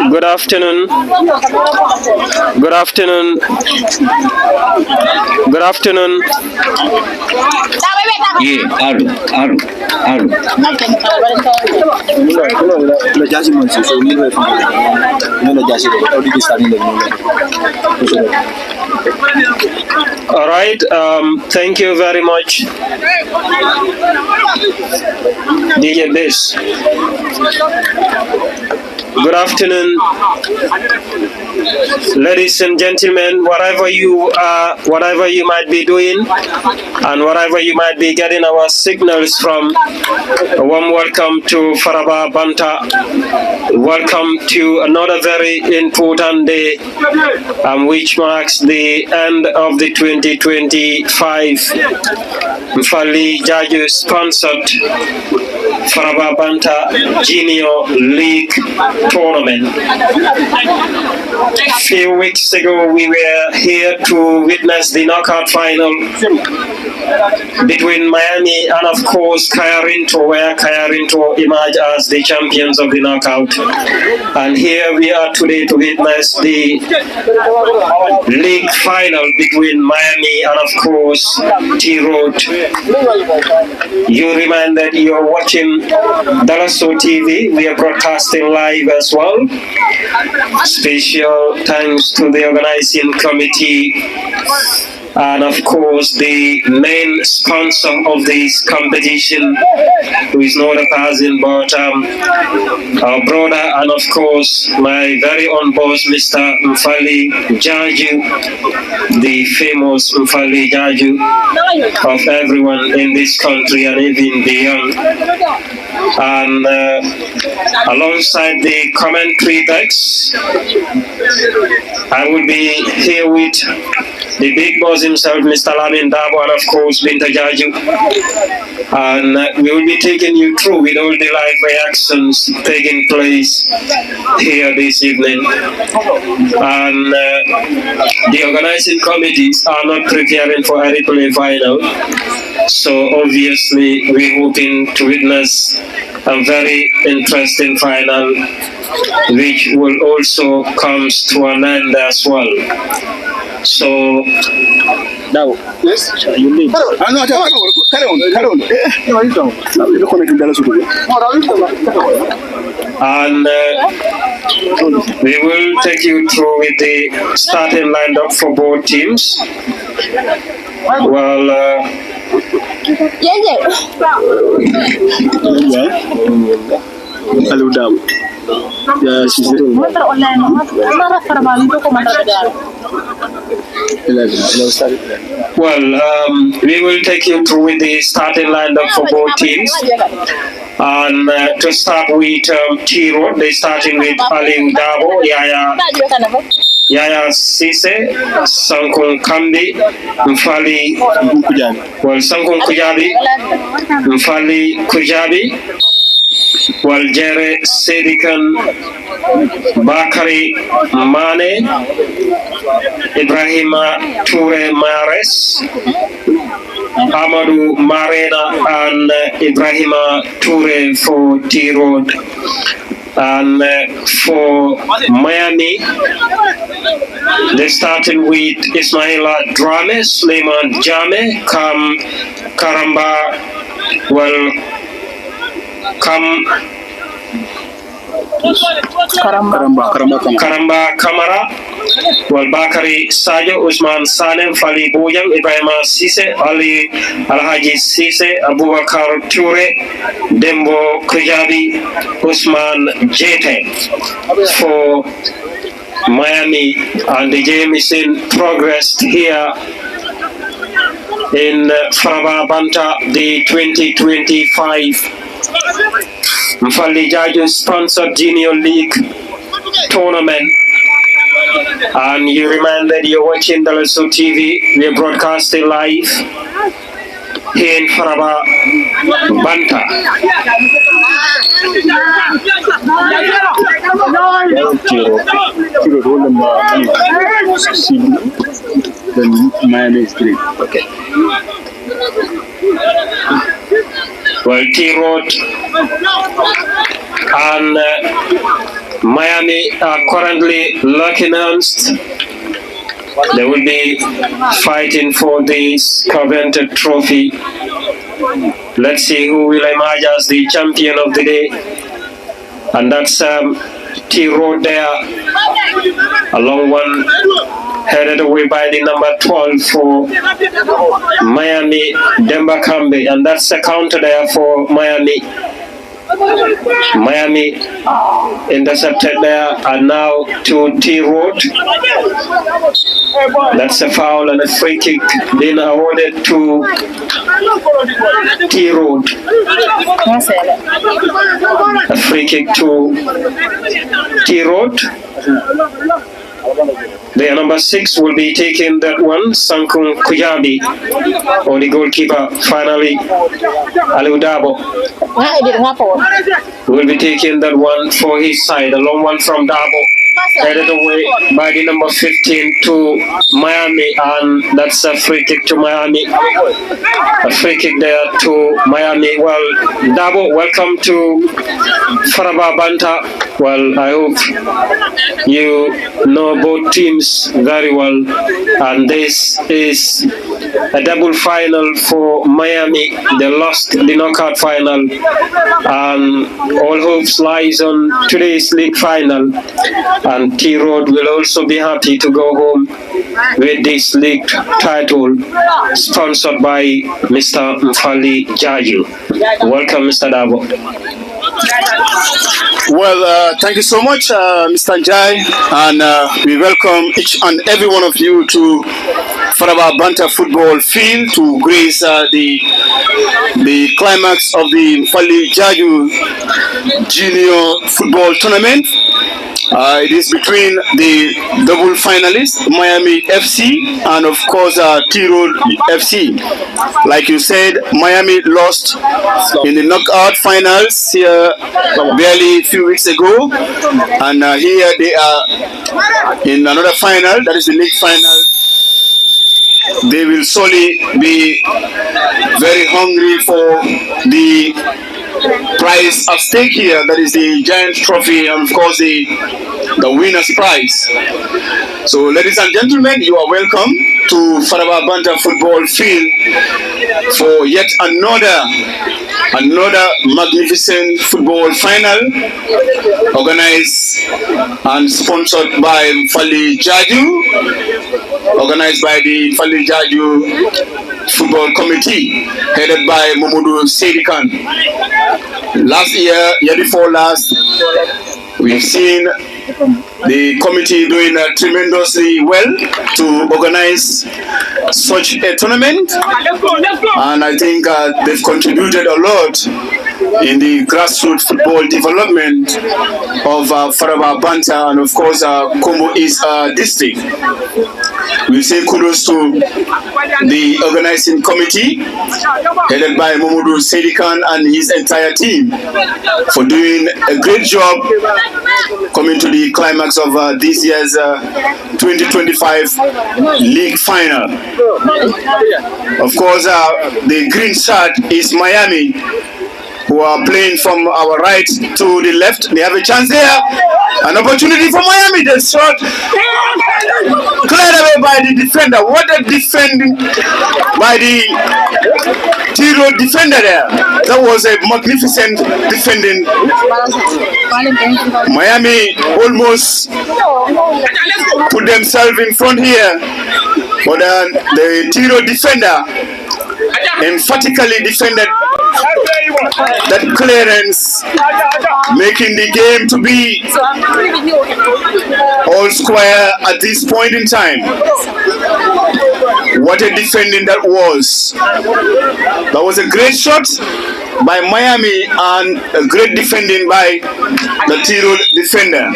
Good afternoon. Good afternoon. Good afternoon. Yeah, Aru. All right. Thank you very much. DJ Bass. Good afternoon, ladies and gentlemen, wherever you are, whatever you might be doing, and wherever you might be getting our signals from, a warm welcome to Faraba Banta. Welcome to another very important day, which marks the end of the 2025 Nfally Jaeju sponsored Faraba Banta Junior League tournament. A few weeks ago, we were here to witness the knockout final between Miami and, of course, Cayarinto, where Cayarinto emerged as the champions of the knockout. And here we are today to witness the league final between Miami and, of course, T-Road. You remind that you're watching Dalaso TV. We are broadcasting live as well. Special thanks to the organizing committee and of course the main sponsor of this competition, who is not a person but our brother and of course my very own boss, Mr. Nfally Jaeju, the famous Nfally Jaeju of everyone in this country and even beyond. And alongside the commentary decks, I will be here with the big boss himself, Mr. Lamin Dabo, and of course, Nfally Jaeju. And we will be taking you through with all the live reactions taking place here this evening. And the organizing committees are not preparing for a replay final. So obviously, we're hoping to witness a very interesting final, which will also come to an end as well. So now, yes, you need. And we will take you through with the starting lineup for both teams. Well, hello, Dam. Yeah, she's there. Well, we will take you through with the starting lineup for both teams. And to start with Tiro, they're starting with Ali Dabo, Yaya Sise, Sankon Kambi, Nfally, well, Sankon Kujabi, Nfally Kujabi, Waljere Sedikan, Bakari Mane, Ibrahima Toure Mares, Amadou Marena, and Ibrahima Toure for T-Road. And for Miami, they're starting with Ismaila Drame, Suleiman Jame, Karamba, well, Karamba Kamara, well, Bakari Sajo, Usman Sanem, Fali Bojang, Ibrahima Sise, Ali Alhaji Sise, Abubakar Toure, Dembo Kujabi, Usman Jete for Miami. And the game is in progress here in Faraba Banta, the 2025 Nfally Jaeju sponsored Junior League tournament. And you remember you're watching Dalaso TV. We're broadcasting live here in Faraba Banta. Then Miami is great. Okay. Well, T-Road and Miami are currently locking arms. They will be fighting for this coveted trophy. Let's see who will emerge as the champion of the day. And that's T-Road there, along one headed away by the number 12 for Miami, Demba Kambi, and that's a counter there for Miami. Miami intercepted there, and now to T-Road. That's a foul and a free kick being awarded to T-Road. A free kick to T-Road. The number 6 will be taking that one, Sankun Kujabi, or the goalkeeper, finally, Aludabo. Will be taking that one for his side, a long one from Dabo, headed away by the number 15 to Miami, and that's a free kick to Miami. A free kick there to Miami. Well, Dabo, welcome to Faraba Banta. Well, I hope you know both teams very well, and this is a double final for Miami. They lost the knockout final, and all hopes lies on today's league final, and T-Road will also be happy to go home with this league title sponsored by Mr. Nfally Jaeju. Welcome, Mr. Dabo. Well, thank you so much, Mr. Njai, and we welcome each and every one of you to Faraba Banta football field to grace the climax of the Nfally Jaeju junior football tournament. It is between the double finalists, Miami FC, and of course T-Road FC. Like you said, Miami lost in the knockout finals here barely a few weeks ago, and here they are in another final, that is the league final. They will surely be very hungry for the prize at stake here, that is the giant trophy, and of course the winner's prize. So ladies and gentlemen, you are welcome to Faraba Banta football field for yet another magnificent football final organized and sponsored by Nfally Jaeju, organized by the Nfally Jaeju football committee headed by Momodu Sedikan. Last year before last, we've seen the committee doing tremendously well to organize such a tournament, and I think they've contributed a lot in the grassroots football development of Faraba Banta and of course Kombo East district. We say kudos to the organizing committee headed by Momodu Sedikan and his entire team for doing a great job coming to the climax of this year's 2025 league final. Of course, the green shirt is Miami, who are playing from our right to the left. They have a chance there. An opportunity for Miami. The shot cleared away by the defender. What a defending by the T-Road defender there. That was a magnificent defending. Miami almost put themselves in front here, but the T-Road defender emphatically defended that clearance, making the game to be all square at this point in time. What a defending that was. That was a great shot by Miami and a great defending by the T-Road defender.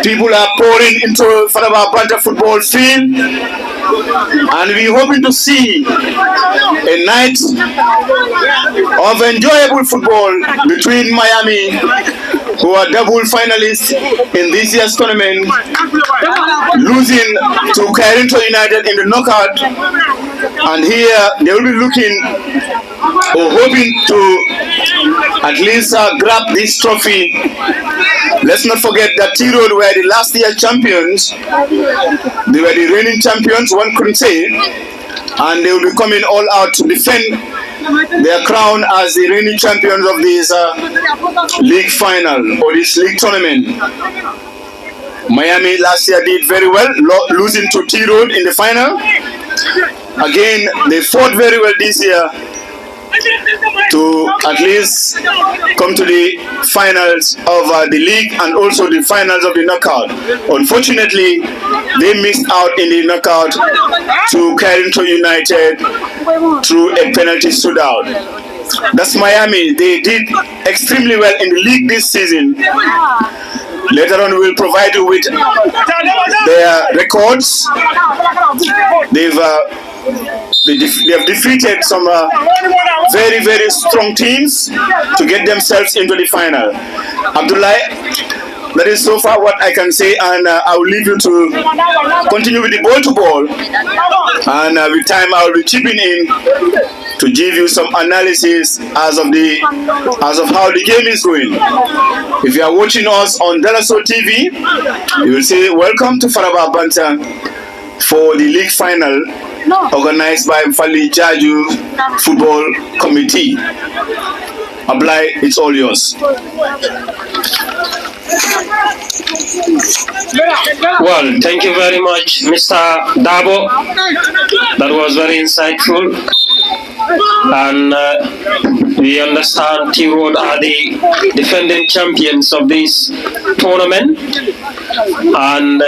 People are pouring into Faraba Banta football field, and we're hoping to see a night of enjoyable football between Miami, who are double finalists in this year's tournament, losing to Carinto United in the knockout, and here they will be looking or hoping to at least grab this trophy. Let's not forget that T-Road were the last year champions. They were the reigning champions, one couldn't say, and they will be coming all out to defend their crown as the reigning champions of this league final or this league tournament. Miami last year did very well, losing to T-Road in the final. Again, they fought very well this year to at least come to the finals of the league and also the finals of the knockout. Unfortunately, they missed out in the knockout to Carinto United through a penalty shootout. That's Miami. They did extremely well in the league this season. Later on, we'll provide you with their records. They have defeated some very, very strong teams to get themselves into the final. Abdullah, that is so far what I can say, and I will leave you to continue with the ball-to-ball. And with time, I will be chipping in to give you some analysis as of how the game is going. If you are watching us on Dalaso TV, you will say welcome to Faraba Banta for the league final organized by Nfally Jaeju Football Committee. Ablai, it's all yours. Well, thank you very much, Mr. Dabo. That was very insightful. And we understand T-Road are the defending champions of this tournament. And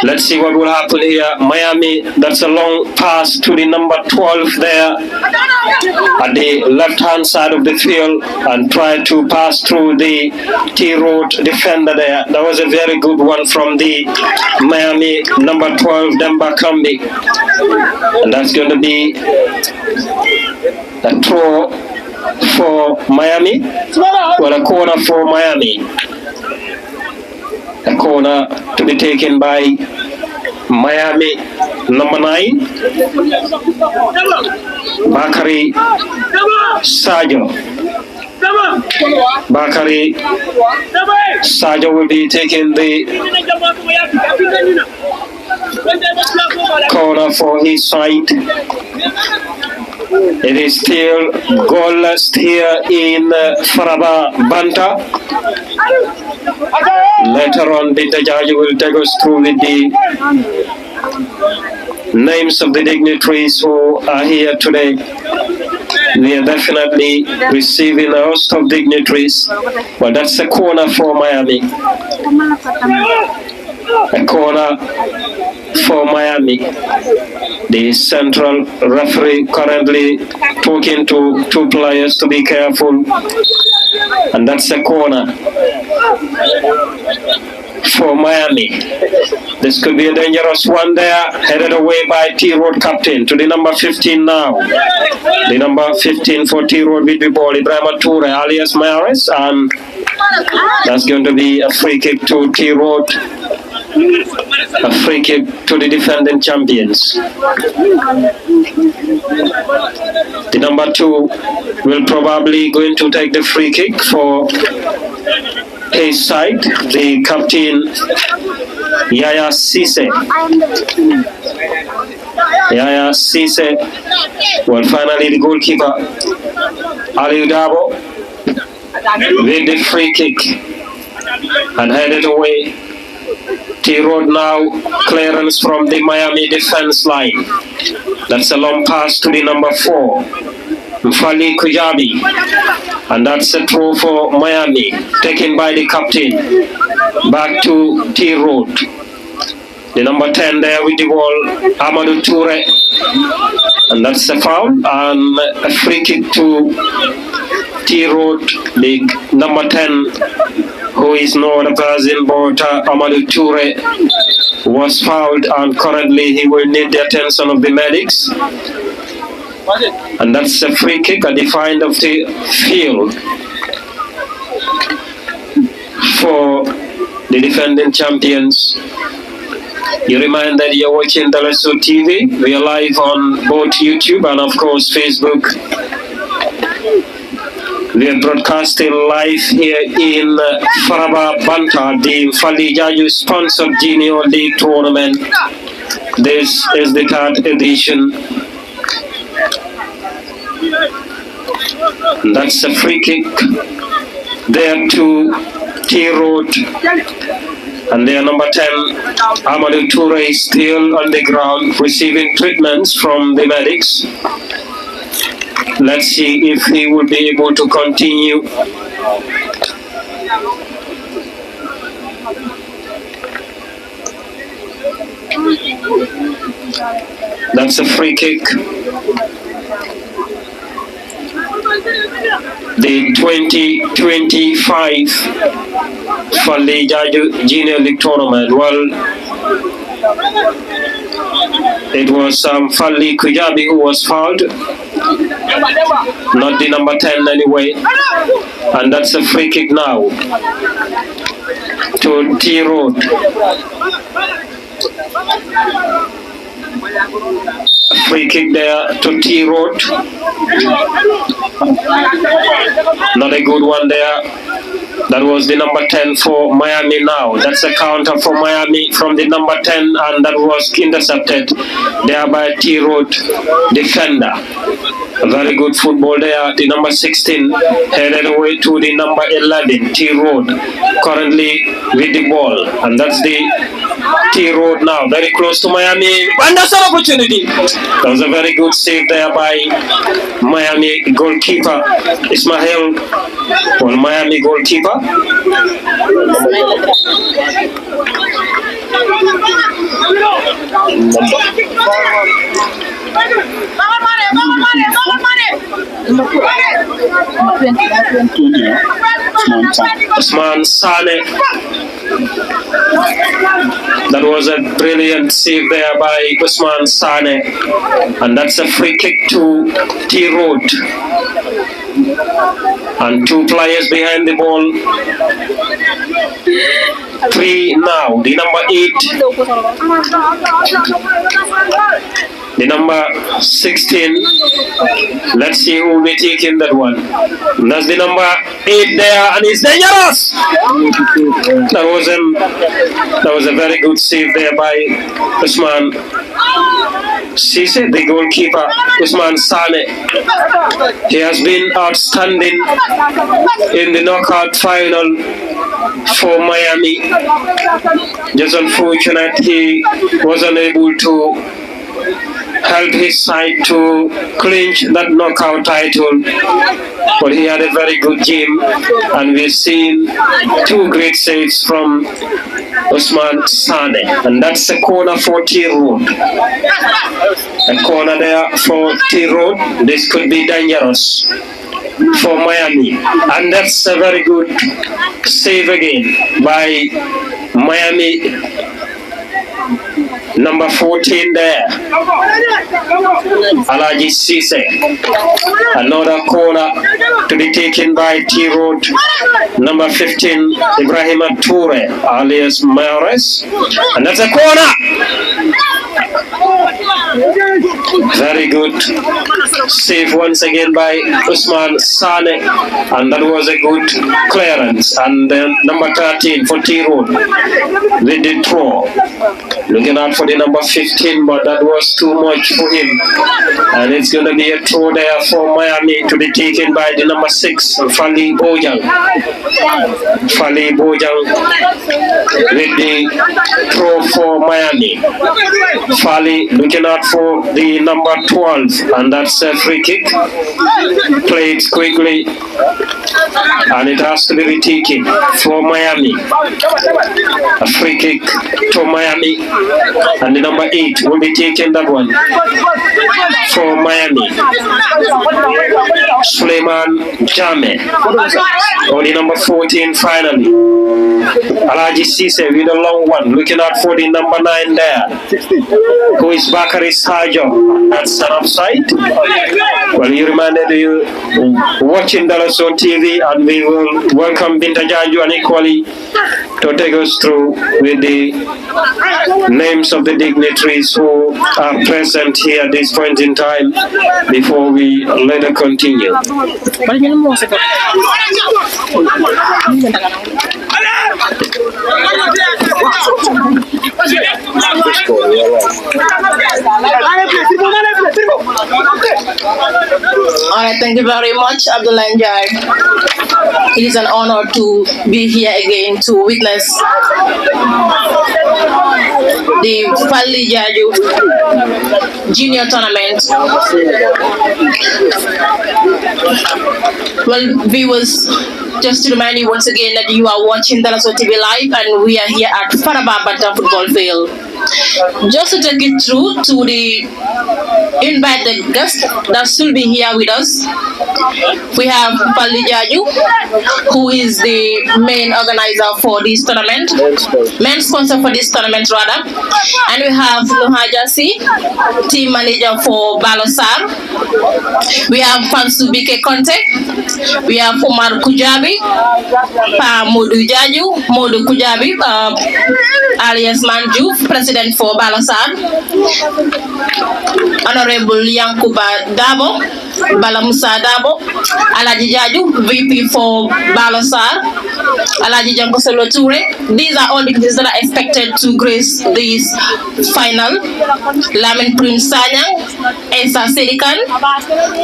let's see what will happen here. Miami, that's a long pass to the number 12 there at the left-hand side of the field and try to pass through the T-Road defender there. That was a very good one from the Miami number 12, Demba Kambi. And that's going to be a throw for Miami. Well, a corner for Miami. A corner to be taken by Miami number 9, Bakari Sajo. Bakari Sajo will be taking the corner for his side. It is still goalless here in Faraba Banta. Later on, Nfally Jaeju will take us through with the names of the dignitaries who are here today. We are definitely receiving a host of dignitaries, but that's a corner for Miami. A corner for Miami. The central referee currently talking to two players to be careful, and that's a corner for Miami. This could be a dangerous one there, headed away by T-Road captain to the number 15 now. The number 15 for T-Road with the ball, Ibrahima Toure alias Mayares, and that's going to be a free kick to T-Road. A free kick to the defending champions. The number 2 will probably going to take the free kick for his side, the captain Yaya Cisse. Yaya Cisse. Well, finally the goalkeeper Ali Dabo with the free kick and headed away. T-Road now clearance from the Miami defense line. That's a long pass to the number 4, Nfally Jaeju, and that's a throw for Miami, taken by the captain. Back to T-Road. The number 10 there with the ball, Amadou Toure, and that's a foul and a free kick to T-Road, the number 10. Who is no other person but Amadou Toure was fouled, and currently he will need the attention of the medics. And that's a free kick at the end of the field for the defending champions. You remind that you're watching Teleso TV. We are live on both YouTube and of course Facebook. We are broadcasting live here in Faraba Banta, the Nfally Jaeju sponsored Junior League tournament. This is the 3rd edition. That's a free kick there to T-Road. And their number 10, Amadou Toure, is still on the ground receiving treatments from the medics. Let's see if he will be able to continue. That's a free kick. The 2025 Nfally Jaeju Junior League tournament. Well, it was Nfally Jaeju who was fouled, not the number 10 anyway. And that's a free kick now to T-Road. Free kick there to T-Road. Not a good one there. That was the number 10 for Miami now. That's a counter for Miami from the number 10, and that was intercepted there by T-Road defender. Very good football there. The number 16 headed away to the number 11, T Road, currently with the ball. And that's the T Road now, very close to Miami. And that's an opportunity. That was a very good save there by Miami goalkeeper Ismail. Well, Miami goalkeeper. Usman Sane. That was a brilliant save there by Usman Sane. And that's a free kick to T Road. And 2 players behind the ball. 3 now. The number 8. The number 16. Let's see who will be taking that one. And that's the number 8 there, and it's dangerous. That was a very good save there by Usman Sise, the goalkeeper, Usman Sane. He has been outstanding in the knockout final for Miami. Just unfortunate he was unable to help his side to clinch that knockout title, but he had a very good game, and we've seen 2 great saves from Usman Sane, and that's a corner for T Road. A corner there for T Road. This could be dangerous for Miami, and that's a very good save again by Miami. Number 14 there, Alaji Sise. Another corner to be taken by T Road. Number 15, Ibrahim Toure, alias Mares. And that's a corner. Very good save once again by Usman Sane. And that was a good clearance. And then number 13 for T Road. They did throw. Looking out for the number 15, but that was too much for him. And it's going to be a throw there for Miami to be taken by the number 6, Nfally Jaeju. Nfally Jaeju with the throw for Miami. Nfally looking out for the number 12, and that's a free kick. Played quickly, and it has to be retaken for Miami. A free kick to Miami, and the number 8 will be taking that one for Miami. Suleiman Jame, or the number 14 finally. Alaji Sise with a long one, looking out for the number 9 there, who is Bakari Sajo. That's an offside. Well, you reminded you watching Dalaso TV, and we will welcome Nfally Jaeju and equally to take us through with the names of the dignitaries who are present here at this point in time before we later continue. Alright, thank you very much, Abdullah Njai. It is an honor to be here again to witness the Nfally Jaeju Junior Tournament. Well, viewers, just to remind you once again that you are watching Dalaso TV Live, and we are here at Faraba Banta Football Field. Just to take it through to the invited guests that should be here with us, we have Nfally Jaeju, who is the main organizer for this tournament, main sponsor for this tournament rather, and we have Nfally Jaeju, team manager for Balosar. We have Fansu Bike Conte, we have Omar Kujabi, Modu Jaeju, Modu Kujabi, alias Manju, President for Balasar, Honorable Yankuba Dabo, Balamusa Dabo, Alaji Jaeju, VP for Balasar, Alaji Jankoselo Ture. These are all the candidates that are expected to grace this final. Lamin Prince Sanyang, Esa Sedikan,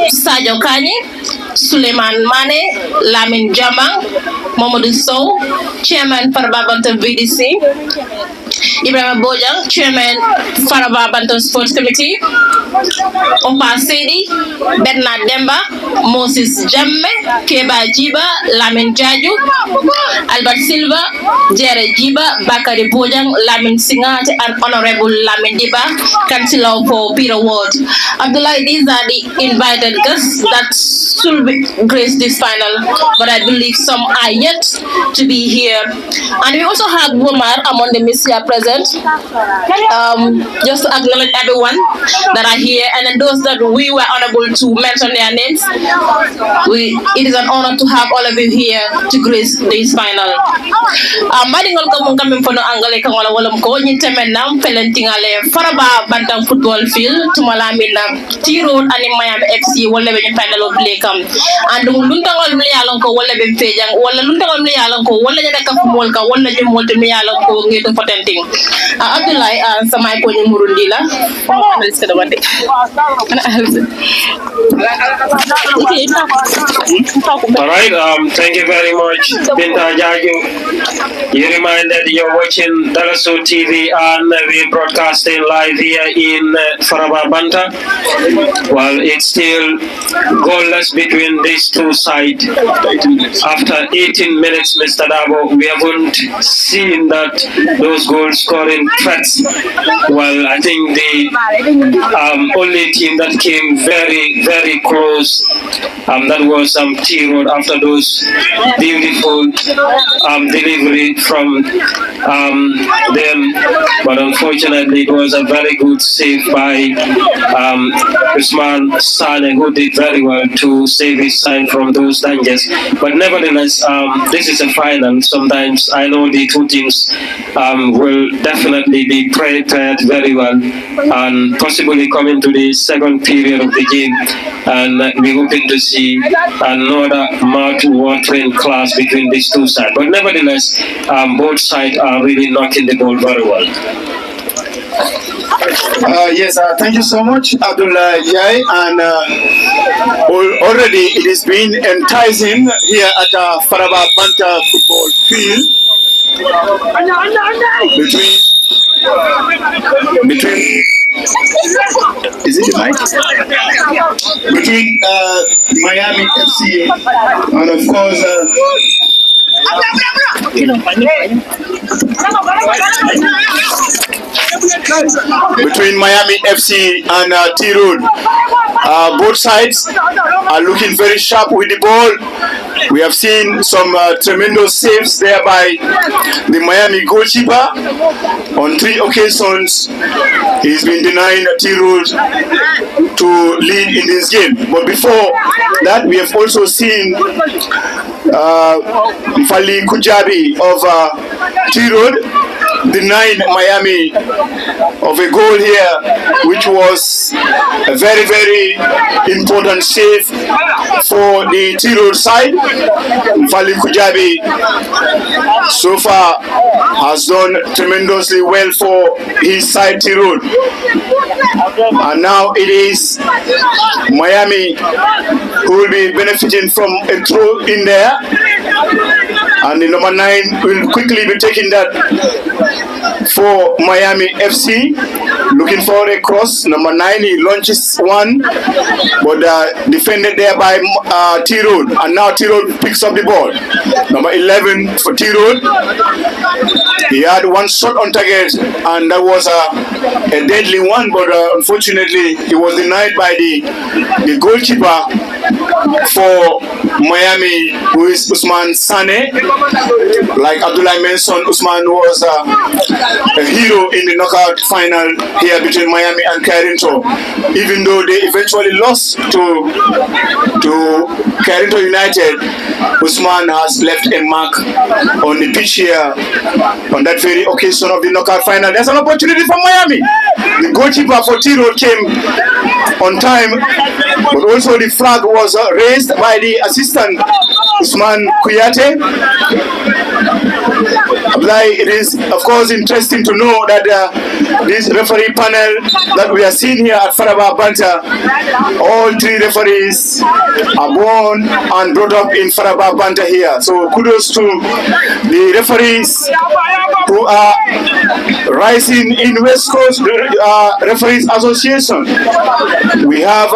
Sajo Kanye, Suleiman Mane, Lamin Jamang, Mamadou Sow, Chairman Faraba Bantam VDC, Ibrahim Bojang, Chairman Faraba Bantam Sports Committee, Ompa Sedi, Bernard Demba, Moses Jamme, Keba Jiba, Lamin Jaeju, Albert Silva, Jere Jiba, Bakari Bojang, Lamin Singat, and Honorable Lamin Diba, Councillor for Peter Ward. Abdullah, these are the invited guests that should grace this final, but I believe some are yet to be here. And we also have Womar among the miss here present, just to acknowledge everyone that are here, and then those that we were unable to mention their names. It is an honor to have all of you here to grace this final. Madingol ko kami po no angale kang wala walam ko nyintemen nam pelentingale Faraba Bantam football field tumalamin na T-Road and Miami FC wala be final of play kam andung luntangol mi yalon ko wala be fejang wala luntangol mi yalon ko wala nya ka mol ka wala ñu molto mi yalon ko ngeto potenting Abdoulaye samay ko ñu murundi la analyste de wande All right, thank you very much, Binta Jaeju. You reminded you're watching Dalaso TV and we're broadcasting live here in Faraba Banta. Well, it's still goalless between these two sides. After 18 minutes, Mr. Dabo, we haven't seen that those goal scoring threats. Well, I think the only team that came very, very close, that was T-Road after those beautiful delivery from them, but unfortunately it was a very good save by Usman Sane, who did very well to save his side from those dangers. But nevertheless, this is a final. Sometimes I know the two teams will definitely be prepared very well and possibly come into the second period of the game, and we're hoping to see another mouth-watering clash between these two sides. But nevertheless, both sides are really knocking the ball very well. Yes, thank you so much, Abdullah Jai, and already it has been enticing here at Faraba Banta football field between is it the mic? Between Miami FC and of course between Miami FC and T-Road. Both sides are looking very sharp with the ball. We have seen some tremendous saves there by the Miami goalkeeper. On 3 occasions, he's been denying T-Road to lead in this game. But before that, we have also seen Nfally Jaeju of T-Road denying Miami of a goal here, which was a very, very important save for the T-Road side. Nfally Jaeju so far has done tremendously well for his side T-Road. And now it is Miami who will be benefiting from a throw in there. And the number 9 will quickly be taking that for Miami FC. Looking for a cross. Number 9, he launches one, but defended there by T-Road. And now T-Road picks up the ball. Number 11 for T-Road. He had one shot on target, and that was a deadly one, but unfortunately, he was denied by the goalkeeper for Miami, who is Usman Sane. Like Abdullah mentioned, Usman was a hero in the knockout final here between Miami and Carinto. Even though they eventually lost to Carinto United, Usman has left a mark on the pitch here on that very occasion of the knockout final. There's an opportunity for Miami. The goalkeeper for T-Road came on time, but also the flag was raised by the assistant Usman Kuyate. It is of course interesting to know that this referee panel that we are seeing here at Faraba Banta, all three referees are born and brought up in Faraba Banta here. So kudos to the referees who are rising in West Coast Referees Association. We have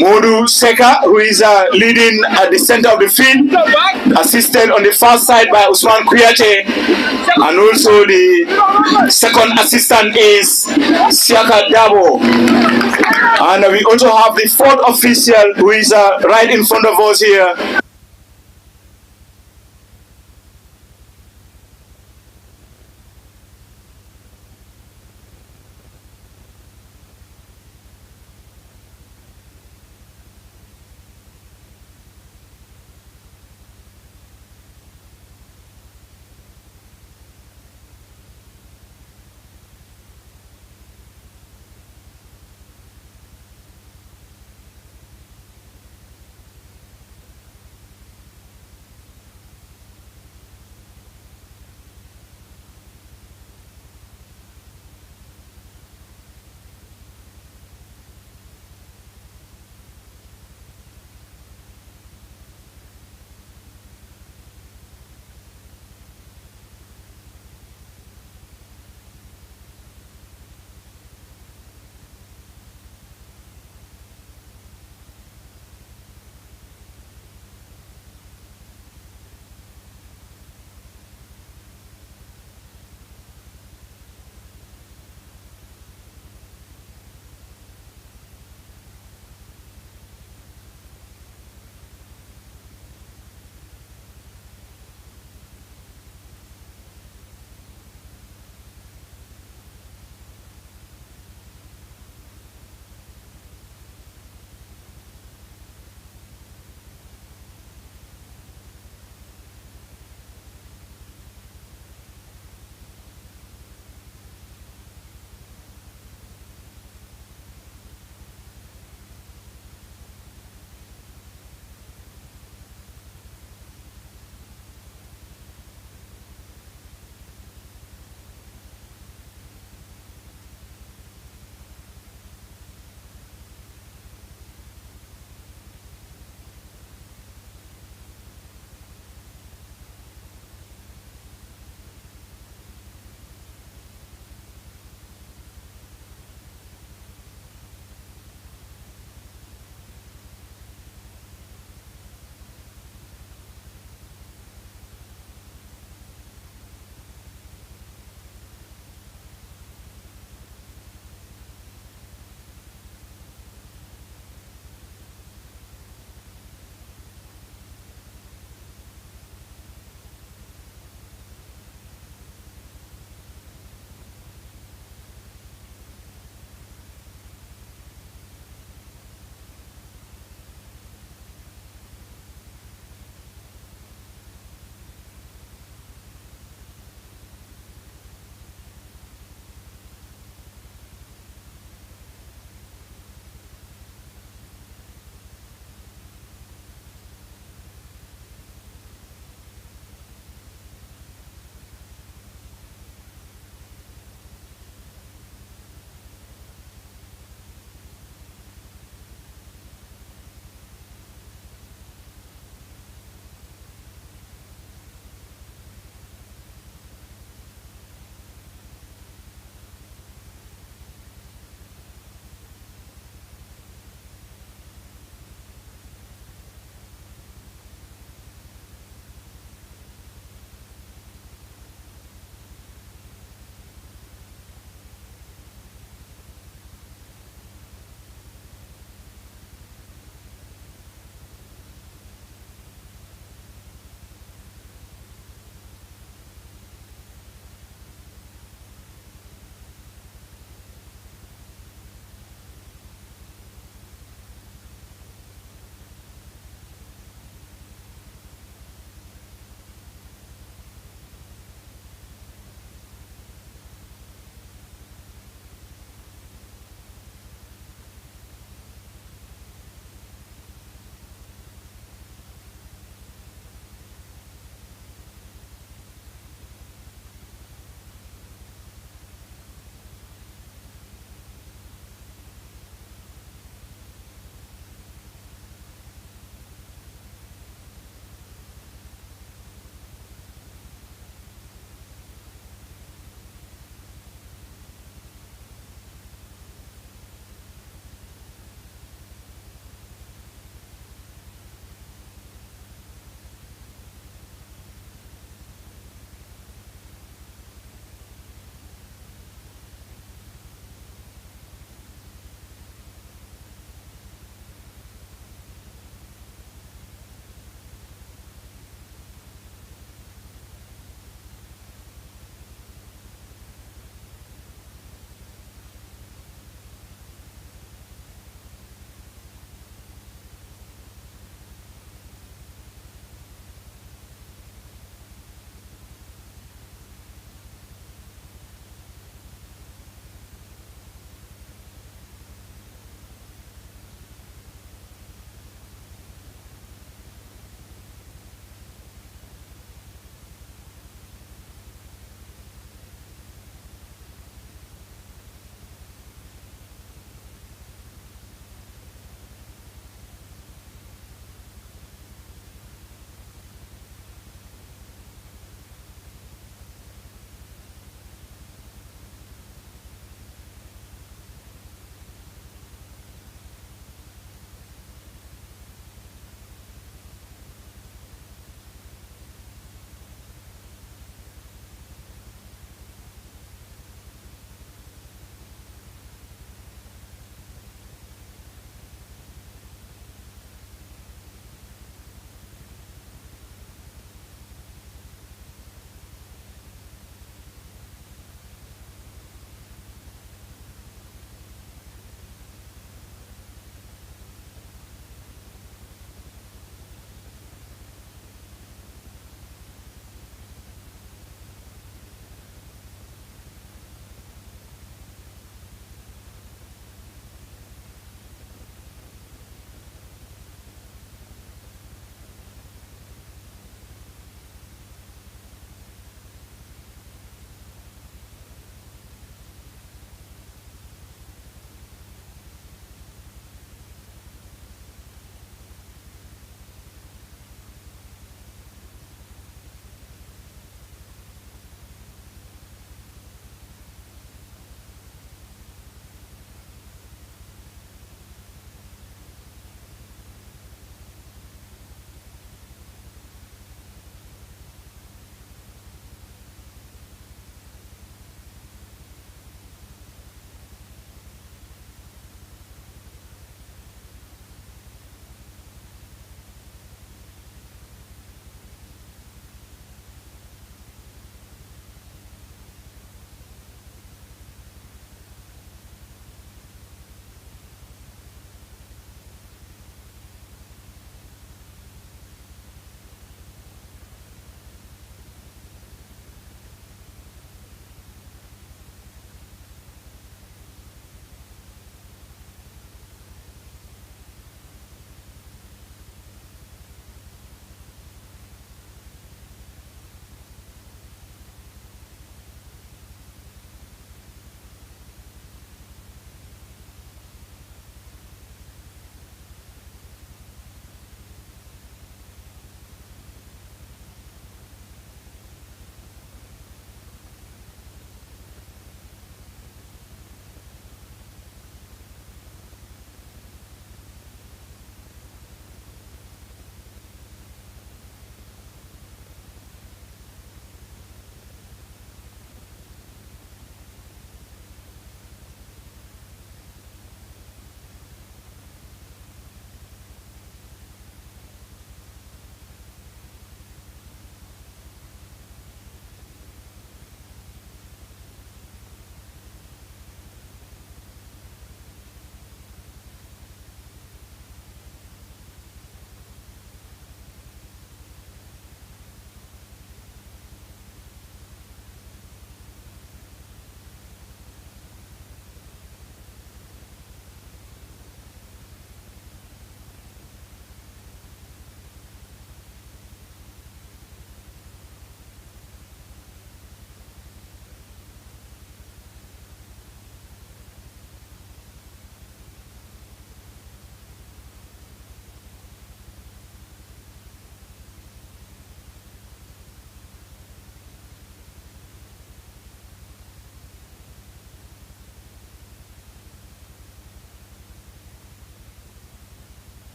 Modu Seka, who is leading at the center of the field, assisted on the far side by Usman Kuyate, and also the second assistant is Siaka Dabo. And we also have the fourth official, who is right in front of us here.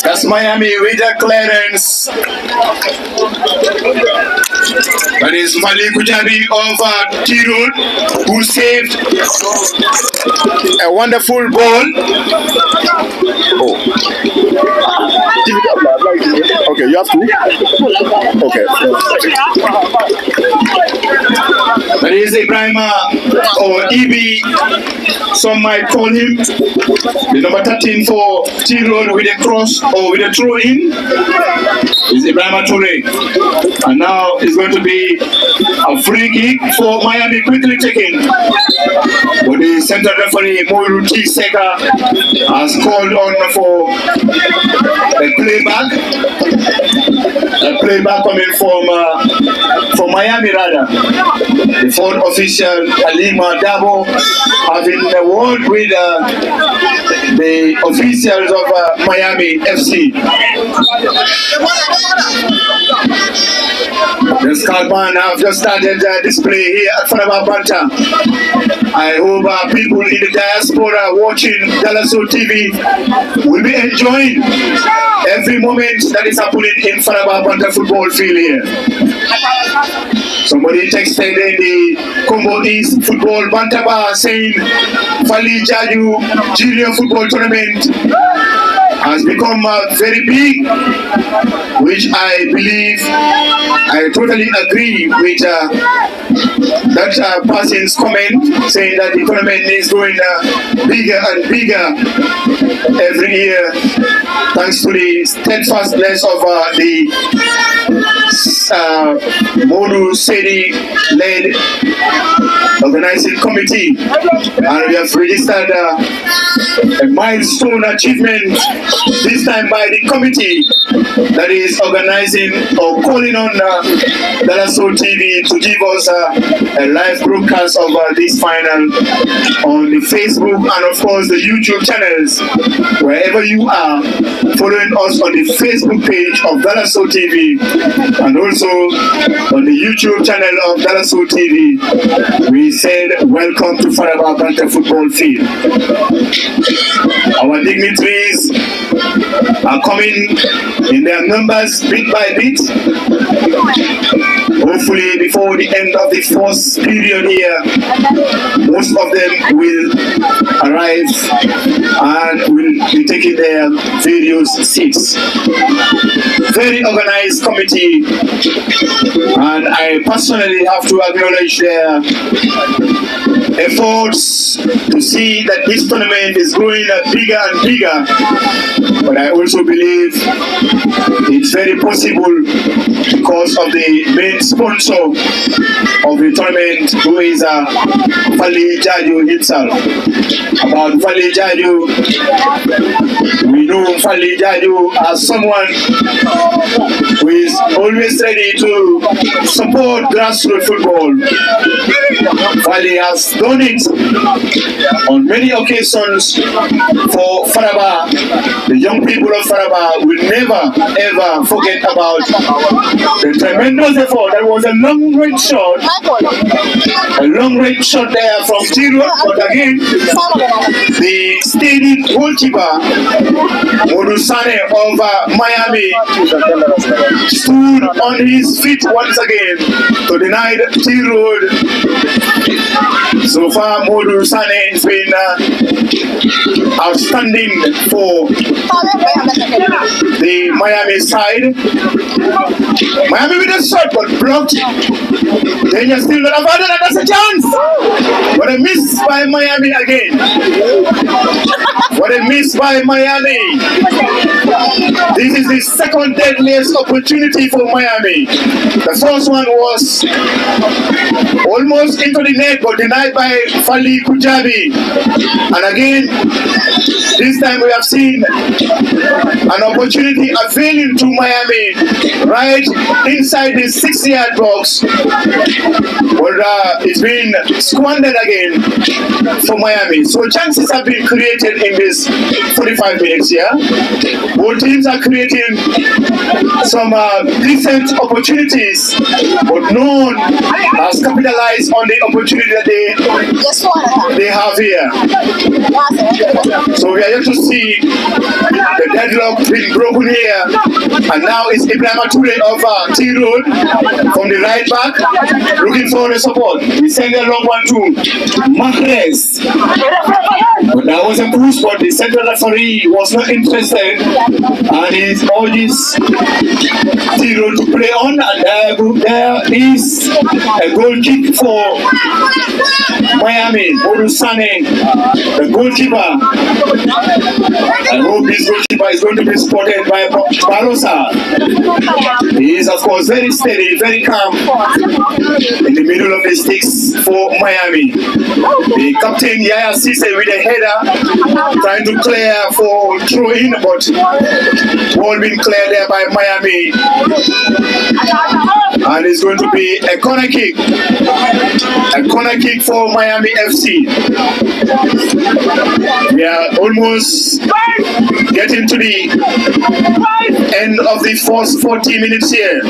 That's Miami with a clearance. That is Nfally Jaeju of T-Road, who saved a wonderful ball. Oh. Okay, you have to? Okay. That is Ibrahima or EB, some might call him. The number 13 for T-Road with a cross or with a throw-in is Ibrahima Toure. And now it's going to be a free kick for Miami, quickly taken. But the central referee, Moiru T. Seka, has called on for a playback. A playback coming from Miami, rather. The fourth official, Halima Dabo, having a word with the officials of Miami FC. The Scalpan have just started display here at Faraba Banta. I hope people in the diaspora watching Dalaso TV will be enjoying every moment that is happening in Faraba Banta football field here. Somebody texted in the Congo East Football Bantaba saying Nfally Jaeju Junior Football Tournament has become very big, which I believe, I totally agree with that person's comment, saying that the tournament is going bigger and bigger every year, thanks to the steadfastness of the Modu Sedi-led organizing committee, and we have registered a milestone achievement, this time by the committee that is organizing or calling on Dalaso TV to give us a live broadcast of this final on the Facebook and of course the YouTube channels. Wherever you are, following us on the Facebook page of Dalaso TV and also on the YouTube channel of Dalaso TV, we said welcome to Faraba Banta football field. Our dignitaries are coming in their numbers bit by bit. Hopefully before the end of the first period here, most of them will arrive and will be taking their various seats. Very organized committee, and I personally have to acknowledge their efforts to see that this tournament is growing bigger and bigger. But I also believe it's very possible because of the main sponsor of the tournament, who is Nfally Jaeju himself. About Nfally Jaeju, we know Nfally Jaeju as someone who is always ready to support grassroots football. Nfally has done it on many occasions for Faraba. The young people of Faraba will never ever forget about the tremendous effort. There was a long range shot there from T-Road, but again, the steady goalkeeper Modusane of Miami stood on his feet once again to deny T-Road. So far, Modusane has been outstanding for the Miami side. Miami with a shot, but blocked. Then you still not abandoned, and that's a chance. What a miss by Miami again. What a miss by Miami. This is the second deadliest opportunity for Miami. The first one was almost into the net, but denied by Nfally Jaeju. And again, this time we have seen an opportunity availing to Miami right inside the 6-yard box, but it's been squandered again for Miami. So chances have been created in this 45 minutes here. Both teams are creating some decent opportunities, but no one has capitalized on the opportunity that they have here. So we are yet to see the deadlock being broken here, and now it's Ibrahim Ture of T Road from the right back looking for the support. He sent a long one to Mahrez, but that was a push, but the central referee was not interested, and he urges T Road to play on, and there is a goal kick for Miami. Orusane, the goalkeeper. I hope this goalkeeper is going to be spotted by Barossa. He is, of course, very steady, very calm in the middle of the sticks for Miami. The captain, Yaya Cisse, with a header, trying to clear for throw-in, but ball being cleared there by Miami. And it's going to be a corner kick. A corner kick for Miami FC. We are almost getting to the end of the first 40 minutes here.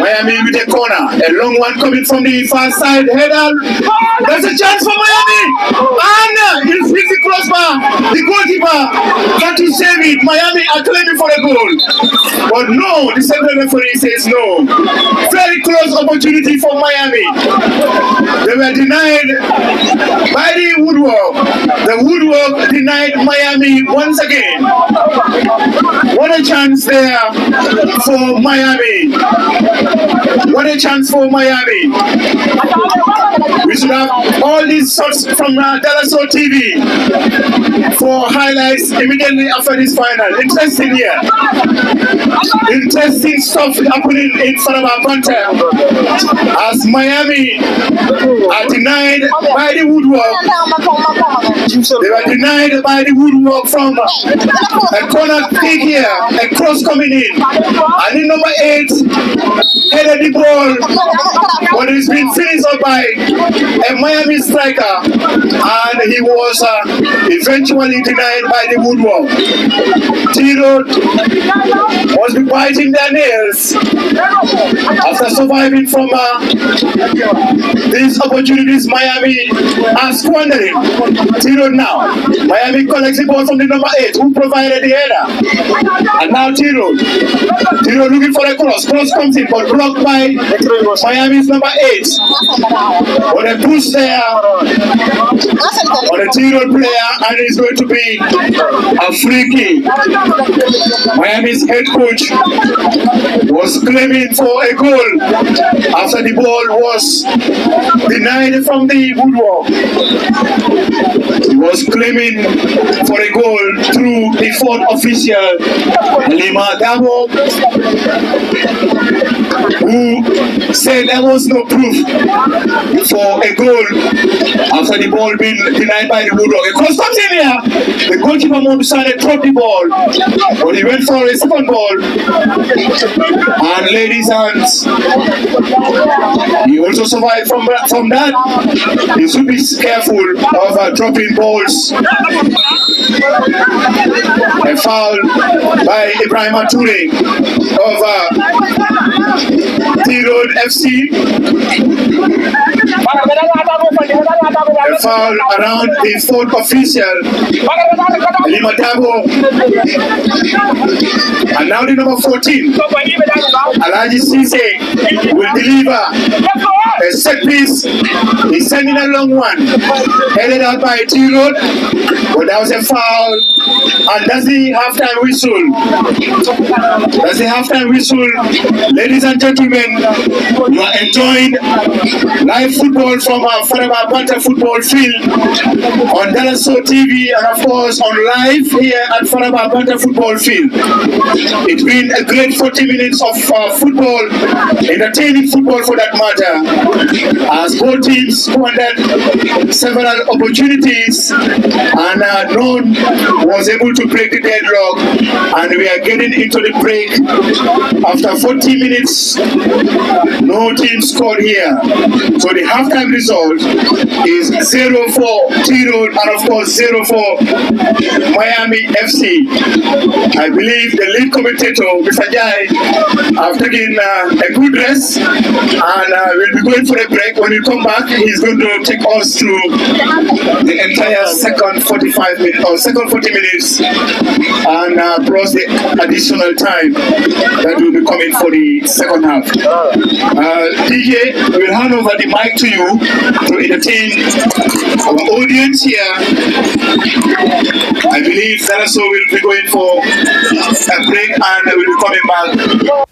Miami with a corner. A long one coming from the far side. Header. There's a chance for Miami. And it's hit the crossbar. The goalkeeper got to save it. Miami are claiming for a goal. But no, the central referee says no. Very close opportunity for Miami. They were denied by the woodwork. The woodwork denied Miami once again. What a chance there for Miami. What a chance for Miami. We should have all these shots from Dallas TV for highlights immediately after this final. Interesting here. Interesting stuff happening in Faraba Banta as Miami are denied by the woodwork. They were denied by the woodwork from a corner kick here, a cross coming in. And in number 8, headed the ball, but it's been finished up by a Miami striker, and he was eventually denied by the woodwork. T-Road must be biting their nails after surviving from these opportunities Miami are squandering. T-Road now. Miami collects the ball from the number 8 who provided the header. And now T-Road. T-Road looking for a cross. Cross comes in but blocked by Miami's number 8. But a push there on a T-Road player, and it's going to be a free kick. Miami's head coach was claiming for a goal after the ball was denied from the woodwork. He was claiming for a goal through the fourth official, Lima Dabo, who said there was no proof for a goal after the ball being denied by the woodwork. A cross comes in here. The goalkeeper decided to drop the ball, but he went for a second ball. And ladies and he also survived from that. He should be careful of dropping balls. A foul by Ibrahim Ture of T-Road FC. A foul around the fourth official, Lima Dabo. And now the number 14, Alhaji Cisse, will deliver a set piece. He's sending a long one, headed out by T-Road, but that was a foul. And that's the halftime whistle. That's the halftime whistle. Ladies and gentlemen, you are enjoying live football from our Faraba Banta football field on Dallas TV, and of course on live here at Faraba Banta football field. It's been a great 40 minutes of football, entertaining football for that matter, as both teams squandered several opportunities, and none was able to break the deadlock, and we are getting into the break after 40 minutes No team scored here. So the halftime result is 0-4 T-Road and of course 0-4 Miami FC. I believe the lead commentator, Mr. Jai, have taken a good rest and we'll be going for a break. When we come back, he's going to take us through the entire second 45 minutes or second 40 minutes and plus the additional time that will be coming for the second half. DJ, we'll hand over the mic to you to entertain our audience here. I believe Saraso will be going for a break and will be coming back.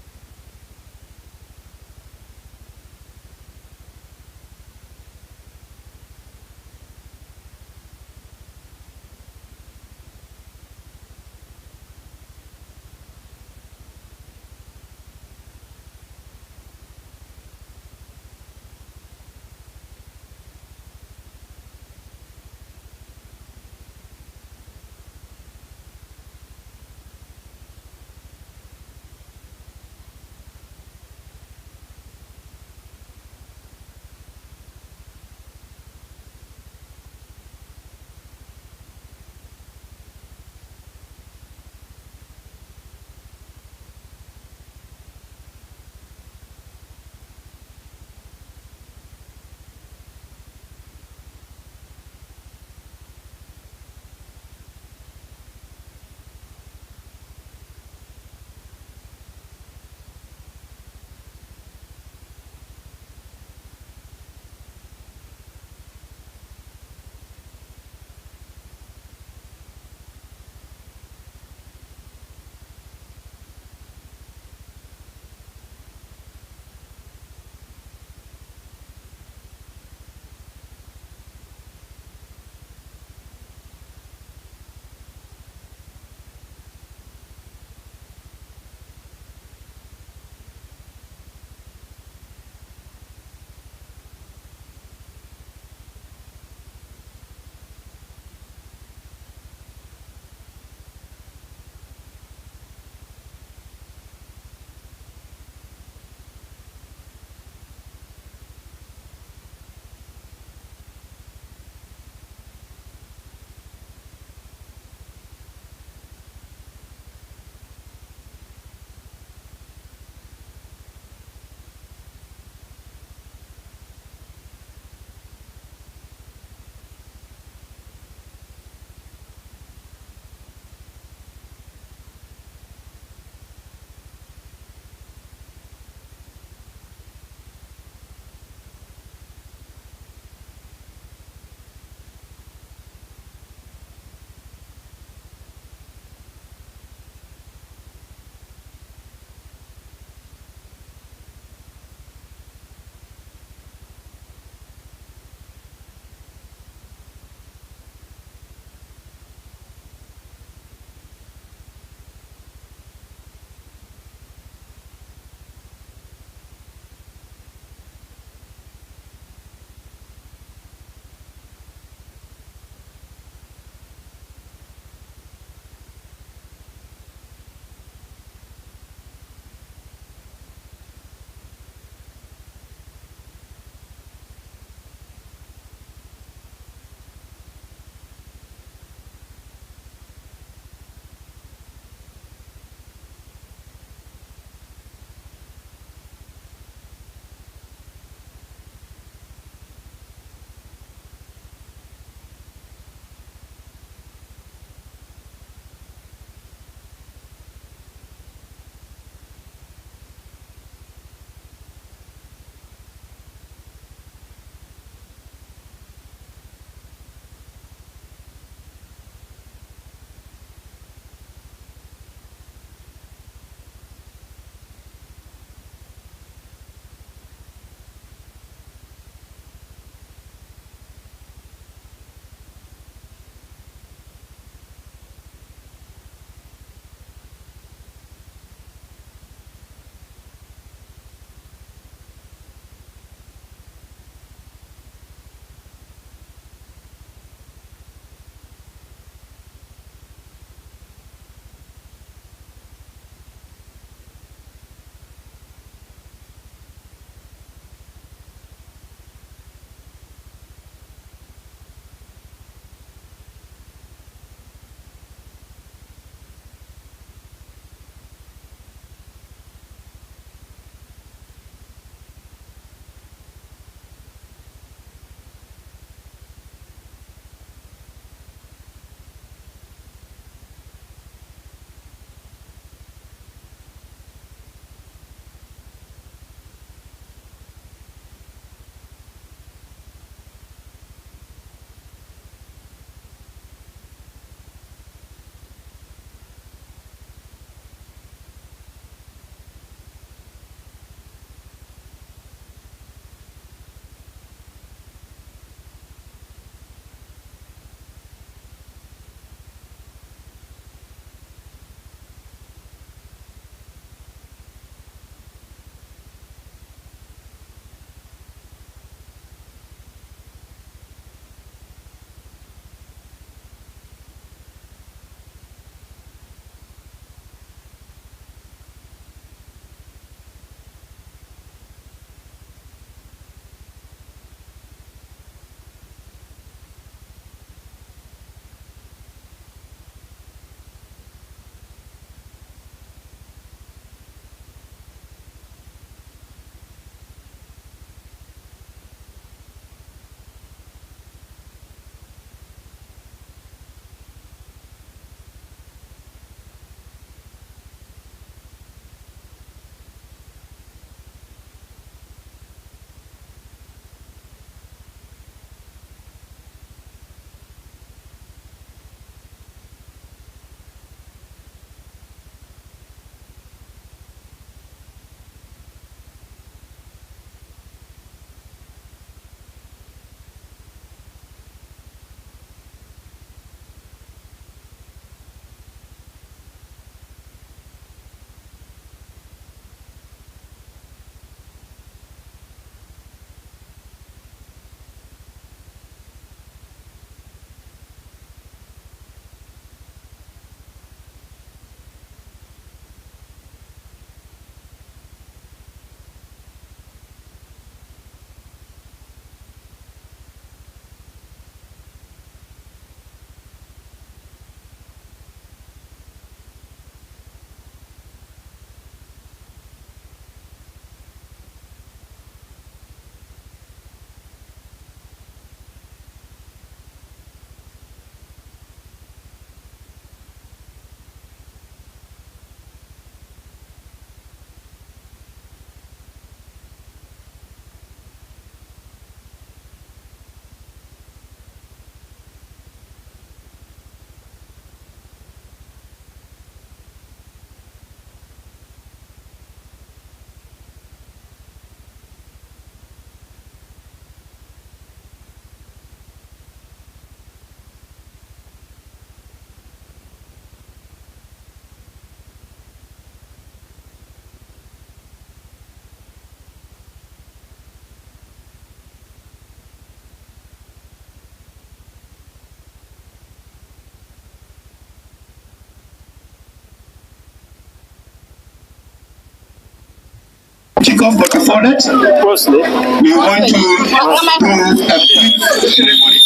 kickoff, but before that, Firstly, we want to do a brief ceremony.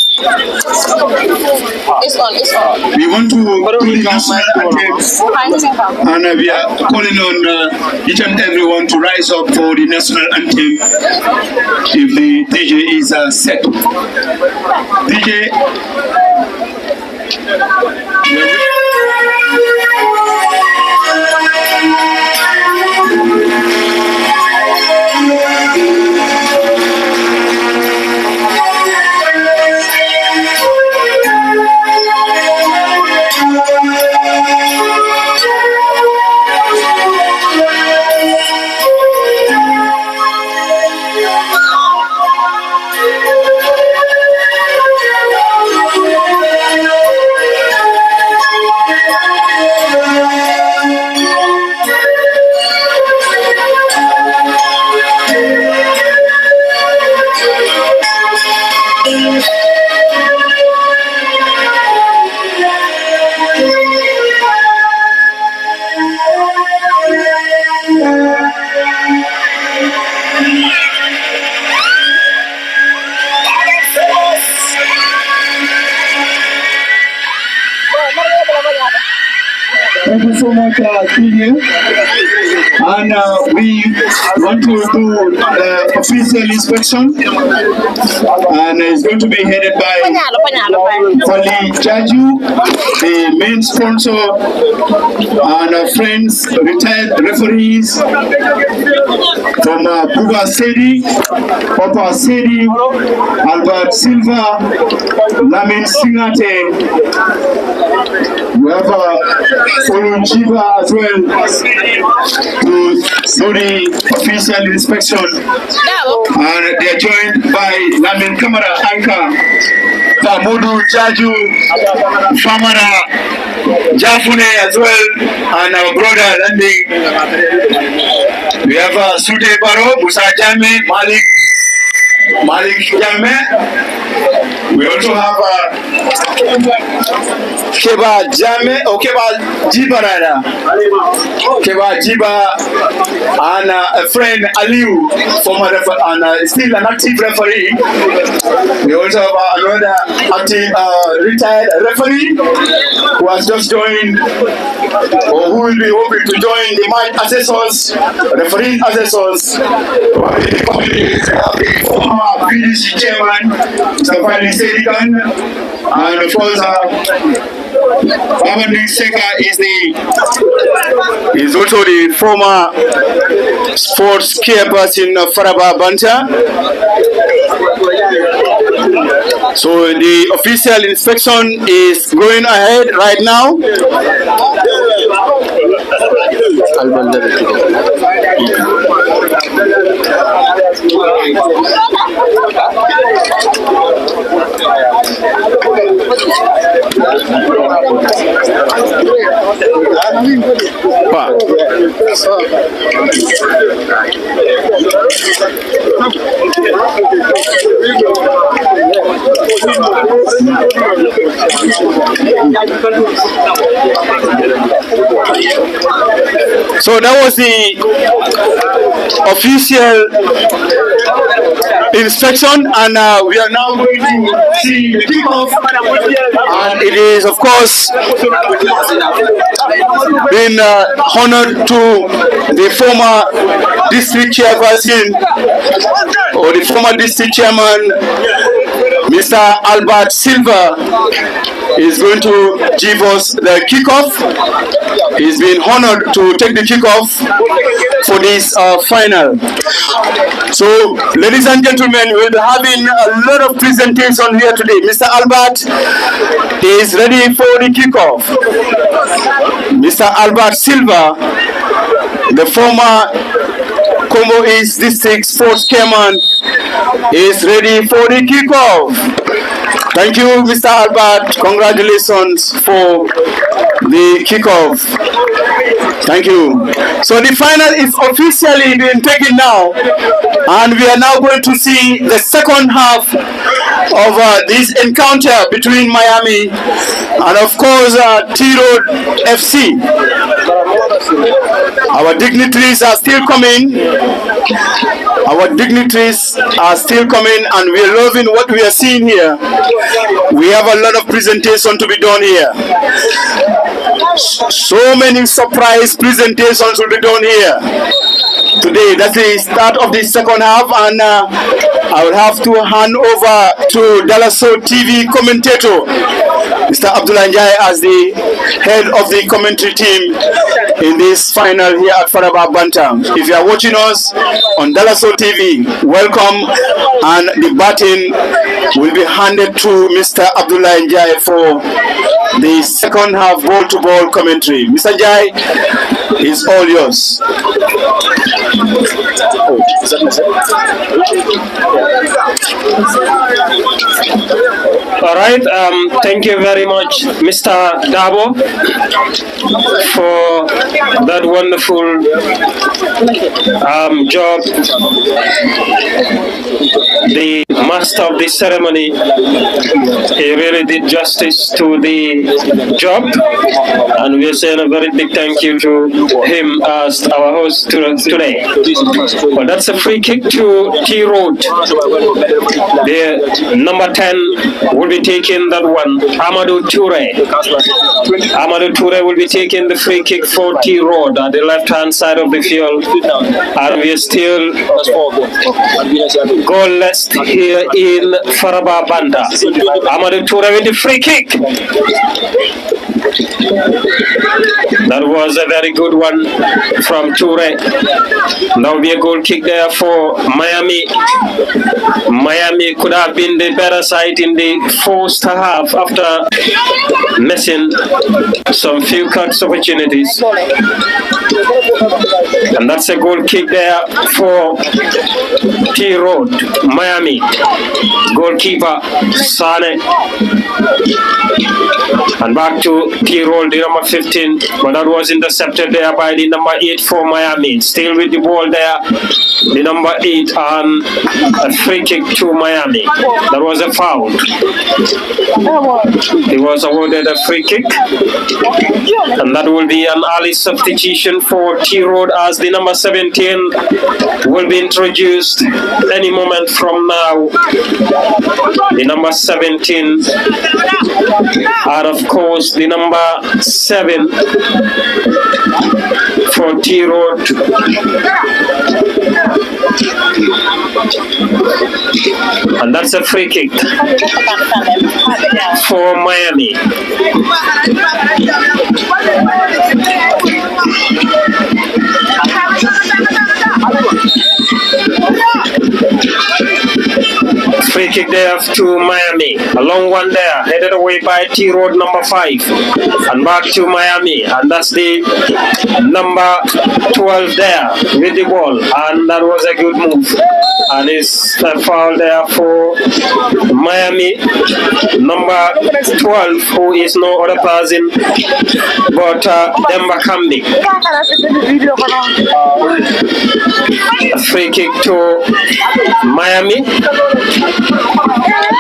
It's on. We want to do the national anthem, and we are calling on each and everyone to rise up for the national anthem if the DJ is set. DJ. Thank you so much, Steve. And we want to do the official inspection, and it's going to be headed by Nfally Jaeju, the main sponsor, and our friends, retired referees from Buba Sedi, Papa Sedi, Albert Silva, Lamin Singate. We have Jiba as well to do the official inspection, and they are joined by Lamin Kamara Anka, Pamudu Jaeju, Famara Jafune as well, and our brother landing. We have Sute Baro, Musa Jame, Malik Jame. We also have Keba Jame, or Keba Jiba Rada. Keba Jiba and a friend Aliu, former and still an active referee. We also have another active retired referee who has just joined, or who will be hoping to join the match assessors, referee assessors. Former PDC chairman, Nfally Jaeju, and of course, Babandu Seka is also the former sports chairperson of Faraba Banta. So the official inspection is going ahead right now. So that was the official inspection, and we are now going to see the kickoff, and it is of course been honored to the former district chairperson, or the former district chairman, Mr. Albert Silva is going to give us the kickoff. He's been honored to take the kickoff for this final. So, ladies and gentlemen, we'll be having a lot of presentation here today. Mr. Albert is ready for the kickoff. Mr. Albert Silva, the former Congo East District Sports Chairman, is ready for the kickoff. Thank you, Mr. Albert. Congratulations for the kickoff. Thank you. So the final is officially being taken now, and we are now going to see the second half of this encounter between Miami and of course T-Road FC. Our dignitaries are still coming. Our dignitaries are still coming, and we are loving what we are seeing here. We have a lot of presentation to be done here. So many surprise presentations will be done here today. That's the start of the second half, and I will have to hand over to Dalaso TV commentator, Mr. Abdullah Njai, as the head of the commentary team in this final here at Faraba Bantam. If you are watching us on Dalaso TV, welcome, and the baton will be handed to Mr. Abdullah Njai for the second half ball-to-ball commentary. Mr. Njai is all yours. All right, thank you very much, Mr. Dabo, for that wonderful job. The master of the ceremony, he really did justice to the job, and we are saying a very big thank you to him as our host today. But that's a free kick to T-Road. The number 10 will be taking that one, Amadou Toure. Amadou Toure will be taking the free kick for T-Road at the left-hand side of the field, and we are still goalless here in Faraba Banda. Amadou Toure with the free kick. That was a very good one from Toure. That will be a goal kick there for Miami. Miami could have been the better side in the first half after missing some few cuts opportunities. And that's a goal kick there for T-Road, Miami. Goalkeeper Sane. And back to T-Road, the number 15, but that was intercepted there by the number 8 for Miami. Still with the ball there, the number 8, and a free kick to Miami. That was a foul. He was awarded a free kick, and that will be an early substitution for T-Road as the number 17 will be introduced any moment from now. The number 17, and of course the number 7 for T-Road. And that's a free kick for Miami. Free kick there to Miami. A long one there, headed away by T-Road number 5. And back to Miami. And that's the number 12 there with the ball. And that was a good move. And it's a foul there for Miami. Number 12, who is no other person but Demba Kambi. A free kick to Miami.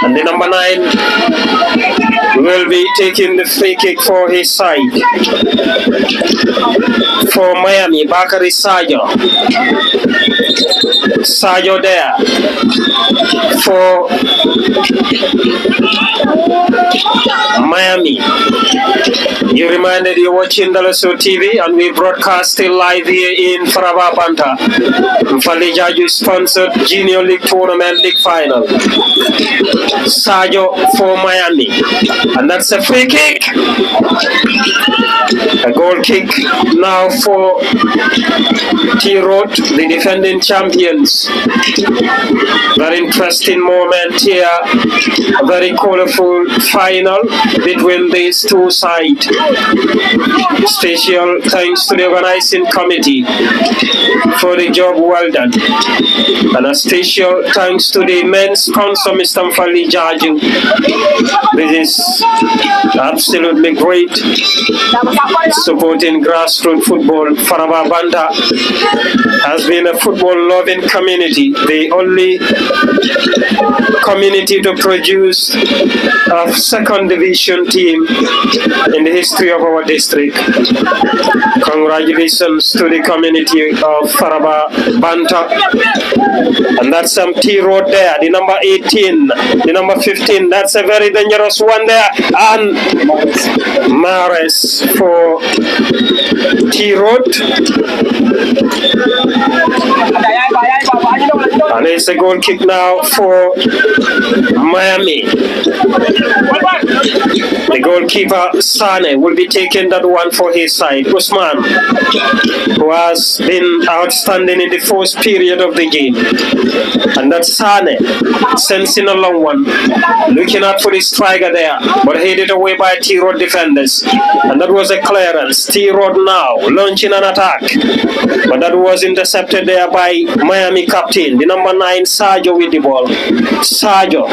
And the number 9 will be taking the free kick for his side. For Miami, Bakari Sajo. Sajo there. For Miami. You reminded you're watching Dalaso TV, and we broadcast still live here in Faraba Banta. Nfally Jaeju sponsored Junior League Tournament League Final. Sajo for Miami. And that's a free kick. A goal kick now for T-Road, the defending champions. Very interesting moment here. A very colorful final between these two sides. Special thanks to the organizing committee for the job well done. And a special thanks to the main sponsor, Mr. Nfally Jaeju. This is absolutely great supporting grassroots football. Faraba Banta has been a football-loving community, the only community to produce a second division team in the history of our district. Congratulations to the community of Faraba Banta. And that's some T Road there, the number 18, the number 15, that's a very dangerous one there. And Mares for T Road. And it's a goal kick now for Miami. The goalkeeper Sane will be taking that one for his side. Usman, who has been outstanding in the first period of the game. And that's Sane, sensing a long one, looking out for the striker there, but headed away by T-Road defenders. And that was a clearance. T-Road now launching an attack, but that was intercepted there by Miami captain, the number 9, Sergio, with the ball. Sergio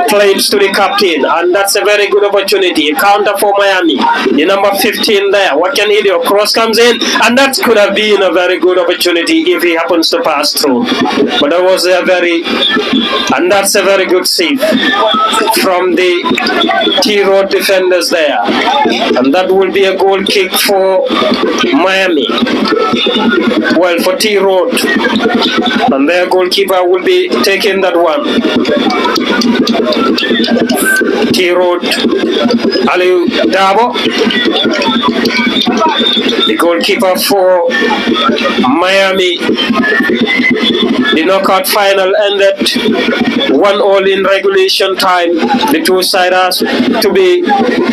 claims to the captain, and that's a very good opportunity. A counter for Miami. The number 15 there. What can he do? Cross comes in, and that could have been a very good opportunity if he happens to pass through. But that was and that's a very good save from the T-Road defenders there. And that will be a goal kick for Miami. Well, for T-Road. And their goalkeeper will be taking that one. T-Road, Aliu Dabo, the goalkeeper for Miami. The knockout final ended 1-1 in regulation time. The two sides to be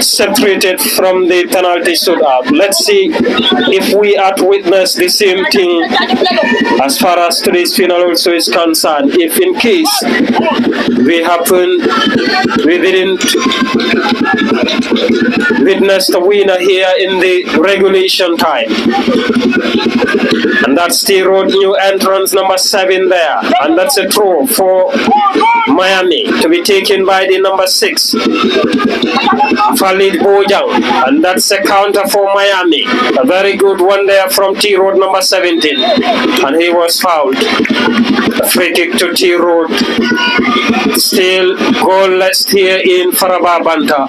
separated from the penalty shootout. Let's see if we are to witness the same thing as far as today's final also is concerned. If in case we didn't witness the winner here in the regulation time. And that's T-Road new entrance number 7 there. And that's a throw for Miami to be taken by the number 6, Khalid Bojang. And that's a counter for Miami. A very good one there from T-Road number 17. And he was fouled. A free kick to T-Road. Still goalless here in Faraba Banta.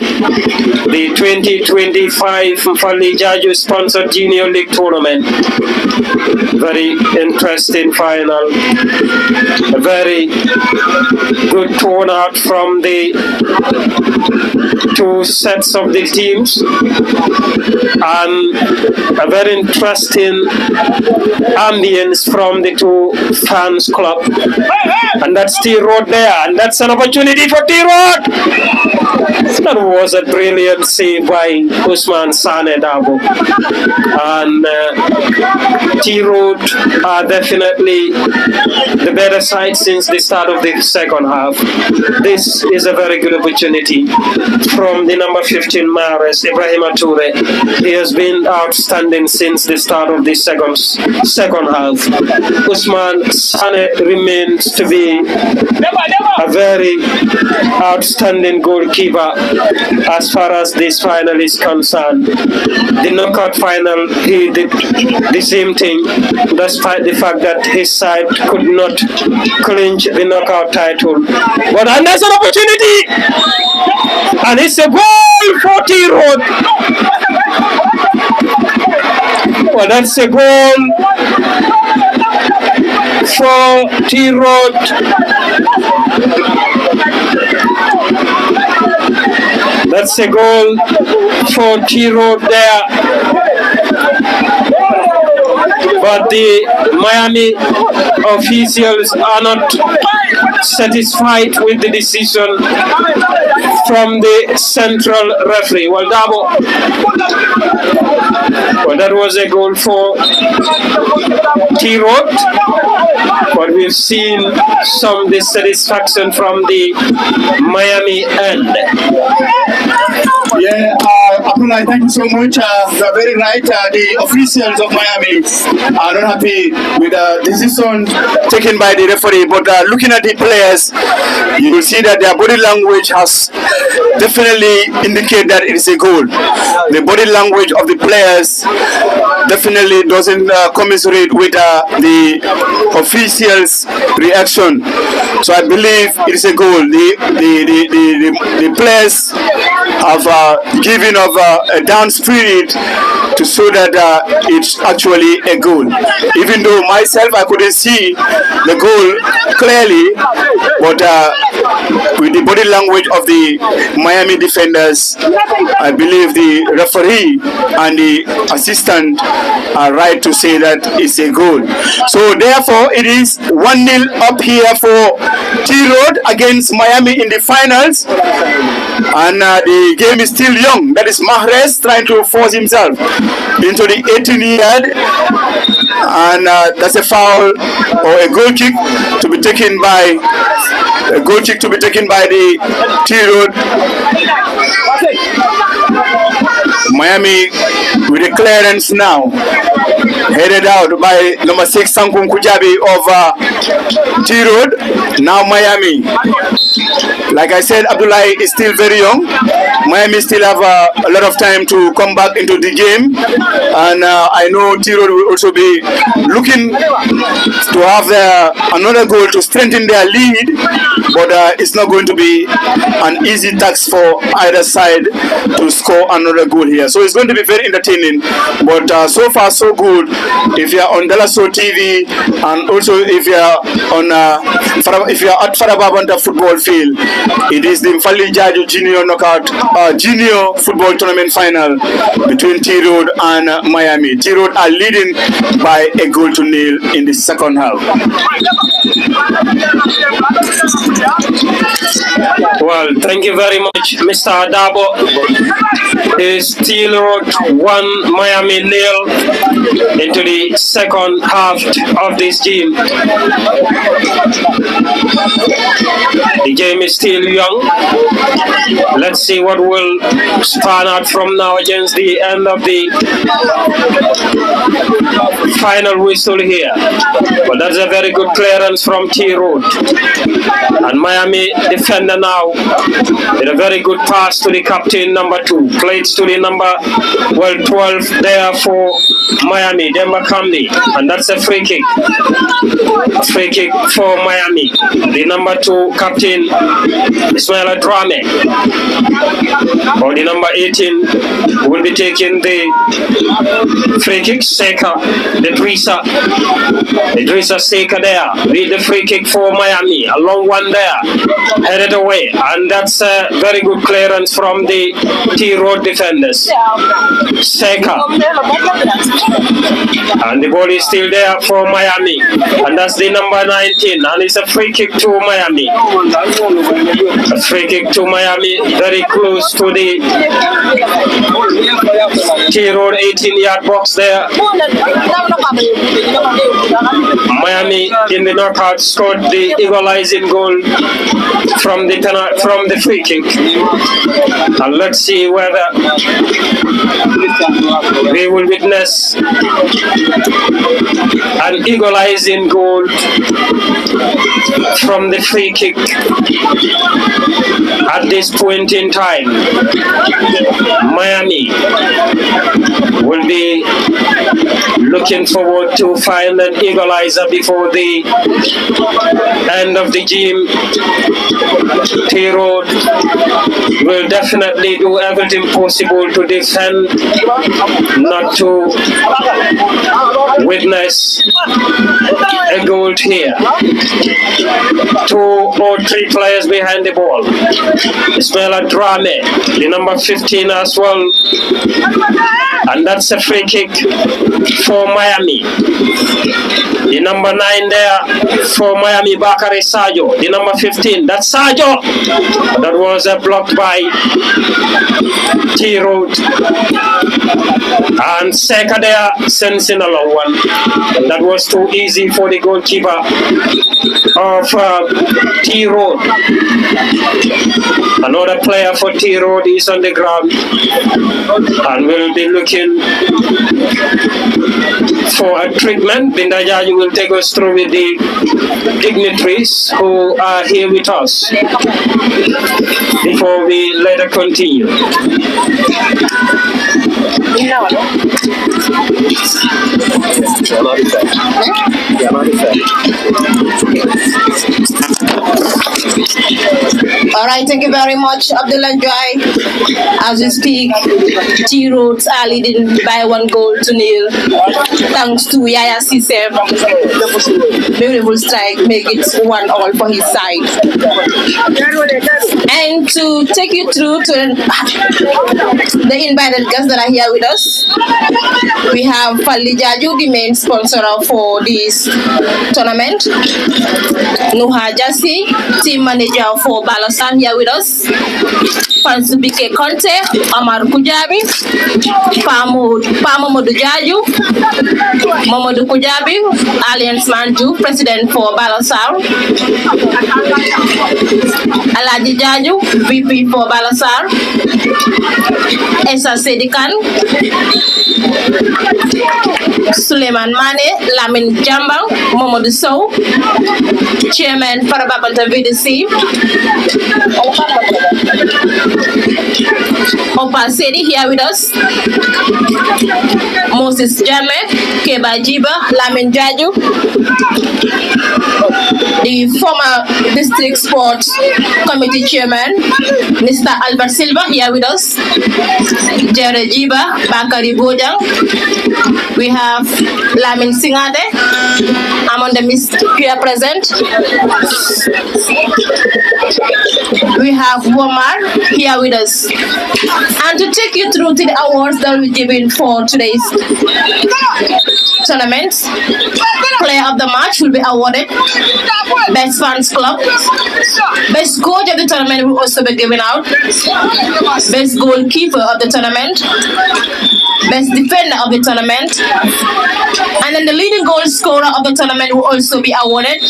The 2025 Nfally Jaeju sponsored Junior League tournament. Very interesting final. A very good turnout from the two sets of the teams. And a very interesting ambience from the two fans club. And that's T-Road there. And that's an opportunity for T-Road. That was a brilliant save by Usman Sane Dabo. And T-Road are definitely the better side since the start of the second half. This is a very good opportunity from the number 15 Mares, Ibrahim Toure. He has been outstanding since the start of the second half. Usman Sane remains to be a very outstanding goalkeeper as far as this final is concerned. The knockout final, he did the same thing, despite the fact that his side could not clinch the knockout title. But there's an opportunity, and it's a goal for T-Road. Well, that's a goal for T-Road. That's a goal for T-Road there. But the Miami officials are not satisfied with the decision from the central referee. Well, that was a goal for T-Road. But we've seen some dissatisfaction from the Miami end. Yeah, Abdullah, thank you so much. You are very right. The officials of Miami are not happy with the decision taken by the referee, but looking at the players, you will see that their body language has definitely indicated that it is a goal. The body language of the players definitely doesn't commiserate with the officials' reaction. So I believe it is a goal. The players have given of a down spirit to show that it's actually a goal. Even though myself I couldn't see the goal clearly, but with the body language of the Miami defenders, I believe the referee and the assistant are right to say that it's a goal. So therefore it is 1-0 up here for T-Road against Miami in the finals, and the game is still young. That is Mahrez trying to force himself into the 18-yard, and that's a foul or a goal kick to be taken by the T-Road. Miami with a clearance now, headed out by number 6 Sankun Kujabi of T-Road. Now Miami, like I said, Abdullah is still very young. Miami still have a lot of time to come back into the game, and I know T-Road will also be looking to have another goal to strengthen their lead, but it's not going to be an easy task for either side to score another goal here. So it's going to be very entertaining, but so far so good. If you are on Dalaso TV, and also if you are on at Faraba Banta football field, it is the Nfally Jaeju Junior Knockout Junior Football Tournament final between T-Road and Miami. T-Road are leading by a goal to nil in the second half. Well, thank you very much, Mr. Adabo. Is T-Road 1, Miami 0 into the second half of this game. The game is still young. Let's see what will span out from now against the end of the final whistle here. But that's a very good clearance from T-Road. And Miami defender now with a very good pass to the captain, number 2. Plates to the number 12 there for Miami, Demba Kamdi. And that's a free kick. A free kick for Miami. The number 2 captain, Ismail Adrame, or the number 18 will be taking the free kick. Seka, Idrissa Seka there with the free kick for Miami. A long one there, headed away, and that's a very good clearance from the T-Road defenders. Seka, and the ball is still there for Miami, and that's the number 19, and it's a free kick to Miami. A free kick to Miami, very close to the T-Road 18-yard box there. Miami in the knockout scored the equalizing goal from the free kick, and let's see whether we will witness an equalizing goal from the free kick at this point in time. Miami will be looking forward to find an equalizer before the end of the game. T-Road will definitely do everything possible to defend, not to witness a goal here. 2 or 3 players behind the ball. Ismail Adrame, the number 15 as well. And that's a free kick for Miami. The number 9 there for Miami, Bakary Sajo. The number 15, that's Sajo. That was blocked by T-Road. And Seka there sensing a long one. That was too easy for the goalkeeper of T-Road. Another player for T-Road is on the ground and will be looking for a treatment. Binda Jaeju will take us through with the dignitaries who are here with us before we later continue. All right, thank you very much, Abdullah Joy. As we speak, T-Roads are leading by 1-0. Thanks to Yaya Cisse. Beautiful strike, make it 1-1 for his side. And to take you through to the invited guests that are here with us, we have Nfally Jaeju, the main sponsor for this tournament. Nfally Jaeju, team manager for Balosan, here with us. Fansubike Conte, Amar Kujabi, Pamodu Jaeju, Mamadou Kujabi, Alliance Manju, president for Balosan. Alaji Jaeju, VP for Balosan. Esa Sedikan, Suleiman Mane, Lamin Jambang, Mamadou Sow, chairman Faraba Banta VDC, Opa Sedi here with us, Moses Jame, Keba Jiba, Lamin Jaeju, the former district sports committee chairman, Mr. Albert Silva here with us, Jere Jiba, Bakari Bojang, we have Lamin Singade, among the here present. We have Womar here with us. And to take you through to the awards that we're giving for today's tournament, player of the match will be awarded, best fans club, best coach of the tournament will also be given out, best goalkeeper of the tournament, best defender of the tournament, and then the leading goal scorer of the tournament will also be awarded,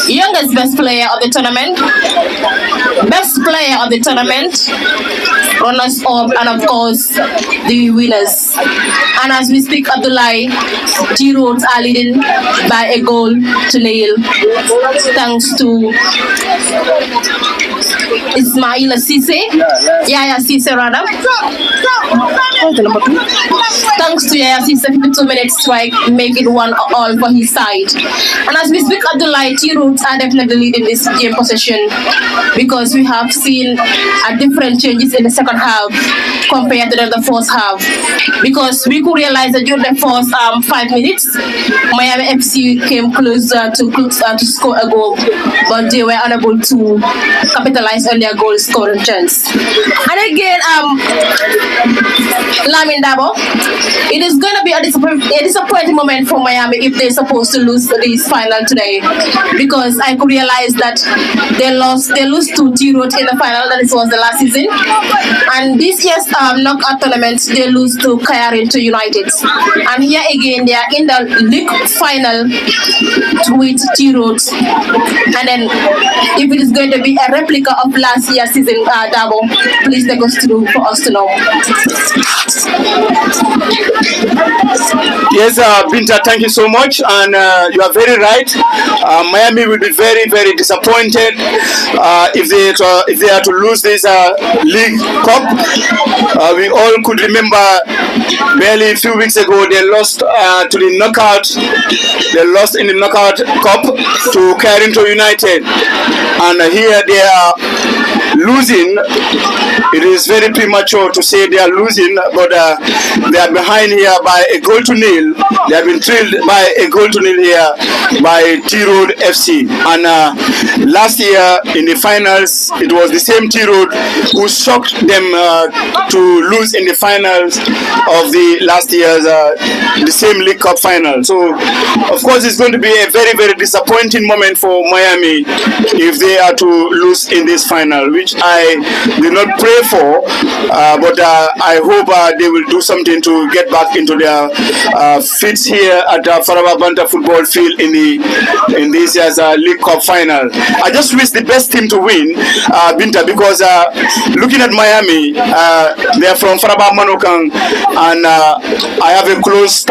youngest best player of the tournament, best player of the tournament, runners up, and of course the winners. And as we speak, Abdullah, T-Roads are leading by 1-0, thanks to Ismail Cisse, Yaya Cisse rather. Thanks to Yaya Cisse, 52-minute strike, make it 1-1 for his side. And as we speak, Abdullah, T-Roads are definitely leading this game possession because we have seen different changes in the second half compared to the first half. Because we could realize that during the first 5 minutes, Miami FC came closer to score a goal, but they were unable to capitalize on their goal scoring chance. And again, Lamin Dabo, it is going to be a disappointing moment for Miami if they're supposed to lose this final today, because I could realize that they lose to T-Road in the final. That was the last season, and this year's knockout tournament they lose to Kayarinto United, and here again they are in the league final with T-Road. And then if it is going to be a replica of last year's season, Dabo, please take us through for us to know. Yes, Binta, thank you so much, and you are very right. Miami will be very, very disappointed if they are to lose this league cup. We all could remember barely a few weeks ago they lost to the knockout. They lost in the knockout cup to Carinto United, and here they are losing. It is very premature to say they are losing, but they are behind here by a goal to nil. They have been trailed by a goal to nil here by T-Road FC. And last year in the finals, it was the same T-Road who shocked them to lose in the finals of the last year's the same League Cup final. So, of course, it's going to be a very, very disappointing moment for Miami if they are to lose in this final, which I did not pray for, but I hope they will do something to get back into their fits here at Faraba Banta football field in this year's League Cup final. I just wish the best team to win, Binta, because looking at Miami, they are from Faraba Manukang, and I have a close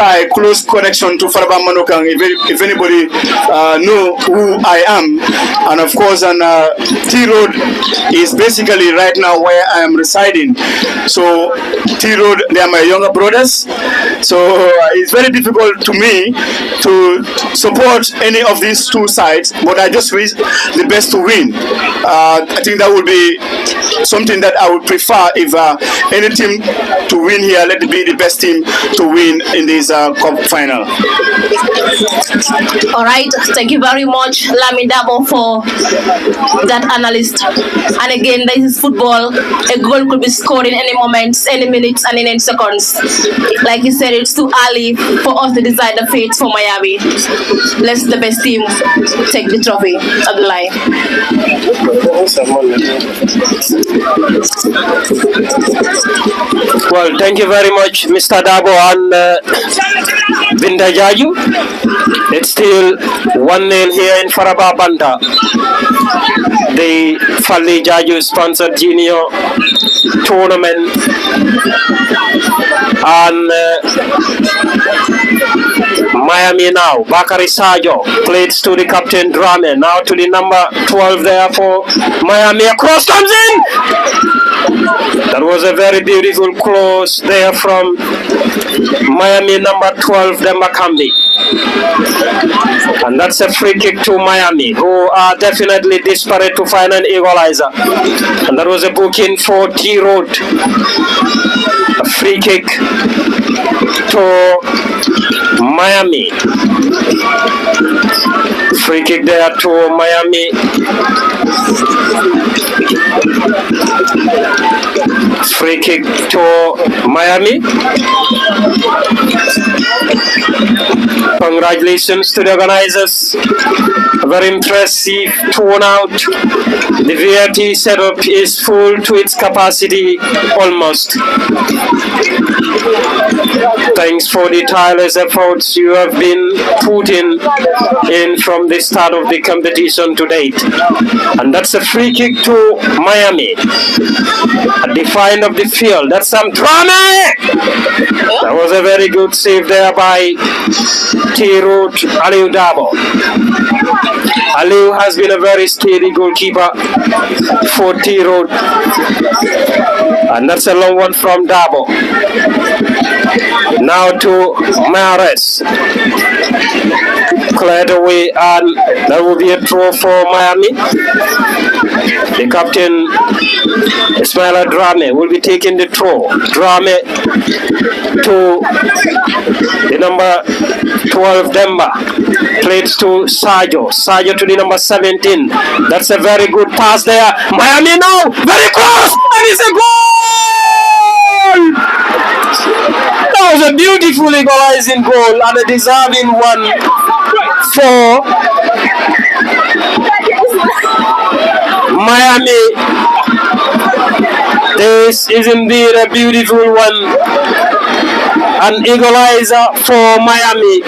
connection to Faraba Manukang. If anybody know who I am, and of course, T-Road is basically right now where I am residing. So T-Road, they are my younger brothers. So it's very difficult to me to support any of these two sides, but I just wish the best to win. I think that would be something that I would prefer if any team to win here, let it be the best team to win in this cup final. All right, thank you very much, Lamidabo, for that analyst. And again, this is football. A goal could be scored in any moment, any minutes, and in any seconds. Like you said, it's too early for us to decide the fate for Miami. Let the best team take the trophy of the line. Well, thank you very much, Mr. Dabo and Nfally Jaeju. It's still 1-0 here in Faraba Banta. The Nfally Jaeju sponsored junior tournament, and Miami now. Bakari Sajo plays to the captain Drame, now to the number 12 there for Miami. A cross comes in. That was a very beautiful cross there from Miami number 12, Dembakambi. And that's a free kick to Miami, who are definitely desperate to find an equalizer. And that was a booking for T-Road. A free kick to Miami. Free kick there to Miami. Free kick to Miami. Congratulations to the organizers. A very impressive turnout. The VIP setup is full to its capacity almost. Thanks for the tireless efforts you have been putting in from the start of the competition to date. And that's a free kick to Miami. At the fine of the field. That's some drama! That was a very good save there by T-Road Aliu Dabo. Aliu has been a very steady goalkeeper for T-Road. And that's a long one from Dabo. Now to Mares. Cleared away, and that will be a throw for Miami. The captain, Ismaila Drame, will be taking the throw. Drame to the number 12, Demba. Plays to Sajo. Sajo to the number 17. That's a very good pass there. Miami now, very close, and it's a goal! That was a beautiful equalizing goal and a deserving one for Miami. This is indeed a beautiful one. An equalizer for Miami.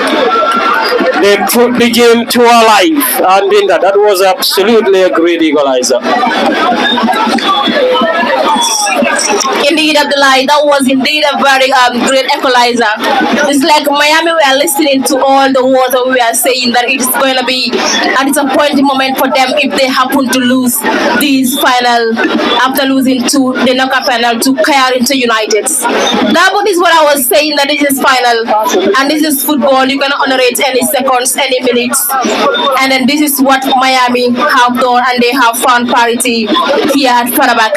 They put the game to our life, and that was absolutely a great equalizer. Indeed, indeed, Abdullah, that was indeed a very great equalizer. It's like Miami, we are listening to all the words that we are saying that it's going to be a disappointing moment for them if they happen to lose this final after losing to the knockout final to Carrington United. That is what I was saying, that this is final and this is football. You cannot honor it any seconds, any minutes. And then this is what Miami have done, and they have found parity here at Faraba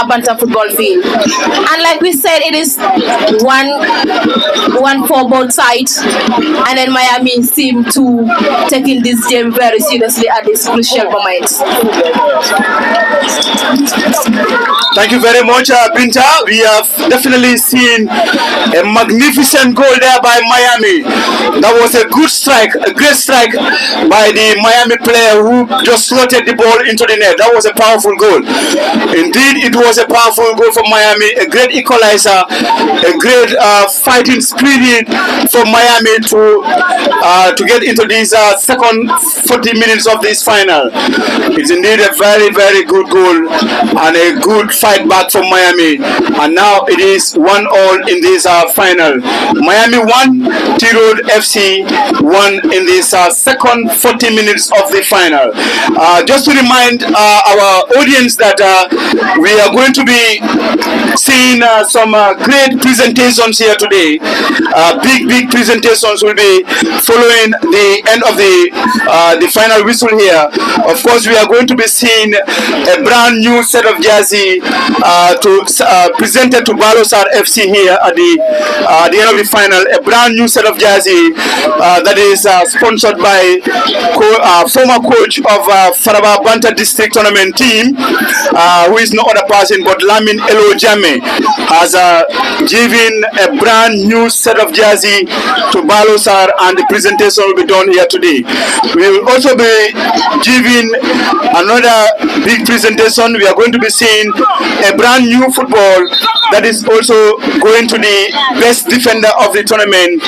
Banta football field. And like we said, it is one for both sides, and then Miami seem to taking this game very seriously at this crucial moment. Thank you very much, Binta. We have definitely seen a magnificent goal there by Miami. That was a good strike, a great strike by the Miami player who just slotted the ball into the net. That was a powerful goal. Indeed, it was a powerful goal for Miami, a great equalizer, a great fighting spirit for Miami to get into these second 40 minutes of this final. It's indeed a very, very good goal and a good fight back from Miami. And now it is 1-1 in this final. Miami 1, T-Road FC 1 in this second 40 minutes of the final. Just to remind our audience that we are going to be seeing some great presentations here today. Big presentations will be following the end of the final whistle here. Of course, we are going to be seeing a brand new set of jersey presented to Balosar FC here at the end of the final. A brand new set of jersey that is sponsored by former coach of Faraba Banta District Tournament team, who is no other person but Lamin Elo Jame, has given a brand new set of jersey to Balosar, and the presentation will be done here today. We will also be giving another big presentation. We are going to be seeing a brand new football that is also going to the best defender of the tournament,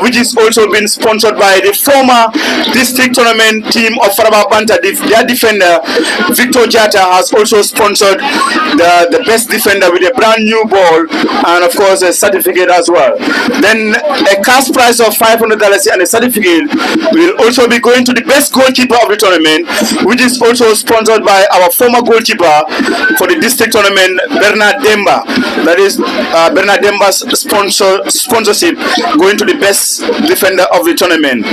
which is also been sponsored by the former district tournament team of Faraba Banta. Their defender, Victor Jata, has also sponsored the best defender with a brand new ball and of course a certificate as well. Then a cash prize of $500 and a certificate will also be going to the best goalkeeper of the tournament, which is also sponsored by our former goalkeeper for the district tournament, Bernard Demba. That is Bernard Demba's sponsorship going to the best defender of the tournament.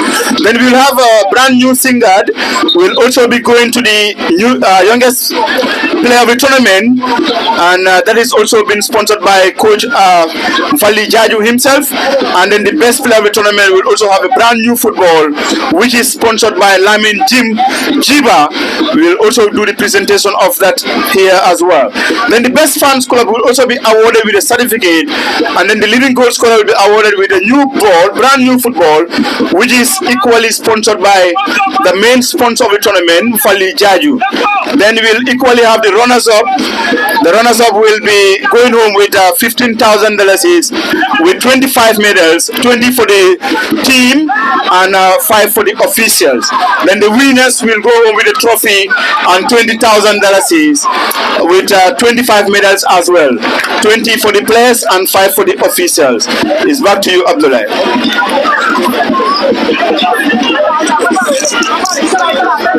Then we will have a brand new singer. Will also be going to the youngest player of the tournament, and that is also been sponsored by coach Nfally Jaeju himself. And then the best player of the tournament will also have a brand new football, which is sponsored by Lamin Jiba. We will also do the presentation of that here as well. Then the best fans club will also be awarded with a certificate, and then the leading goal scorer will be awarded with a new ball, brand new football, which is equally sponsored by the main sponsor of the tournament, Nfally Jaeju. Then we will equally have the runners-up. The runners-up will be going home with $15,000 with 25 medals, 20 for the team and 5 for the officials. Then the winners will go home with a trophy and $20,000 with 25 medals as well. 20 for the players and 5 for the officials. It's back to you, Abdullah.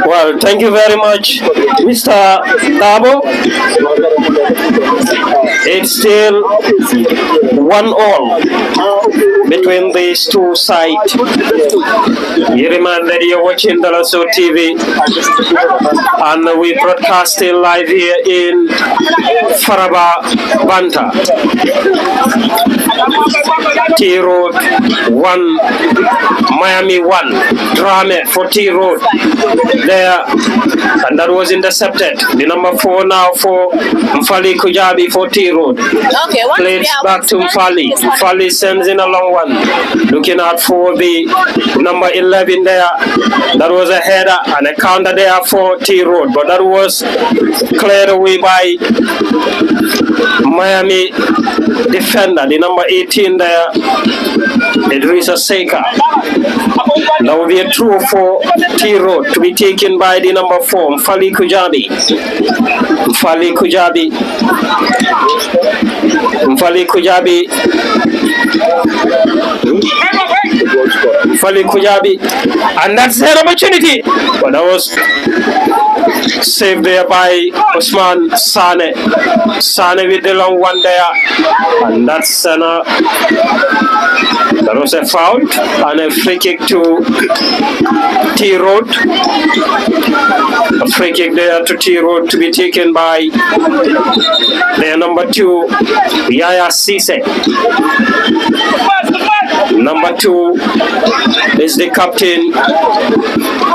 Well, thank you very much, Mr. Dabo. It's still 1-1 between these two sides. You remind that you're watching Dalaso TV, and we broadcasting live here in Faraba Banta. T-Road 1, Miami 1, Drame for T-Road there, and that was intercepted. The number 4 now for Nfally Jaeju for T-Road. Okay, played back to Nfally. Nfally sends in a long one, looking out for the number 11 there. That was a header and a counter there for T-Road, but that was cleared away by Miami defender, the number 18 there, Idrissa Seika. That will be a throw for T-Road to be taken by the number 4, Nfally Jaeju. Nfally Jaeju Nfally Jaeju. Nfally Jaeju. And that's their opportunity. But that was saved there by Usman Sane. Sane with the long one there. And that's that was a foul and a free kick to T Road. A free kick there to T Road to be taken by their number 2, Yaya Cisse. Number 2 is the captain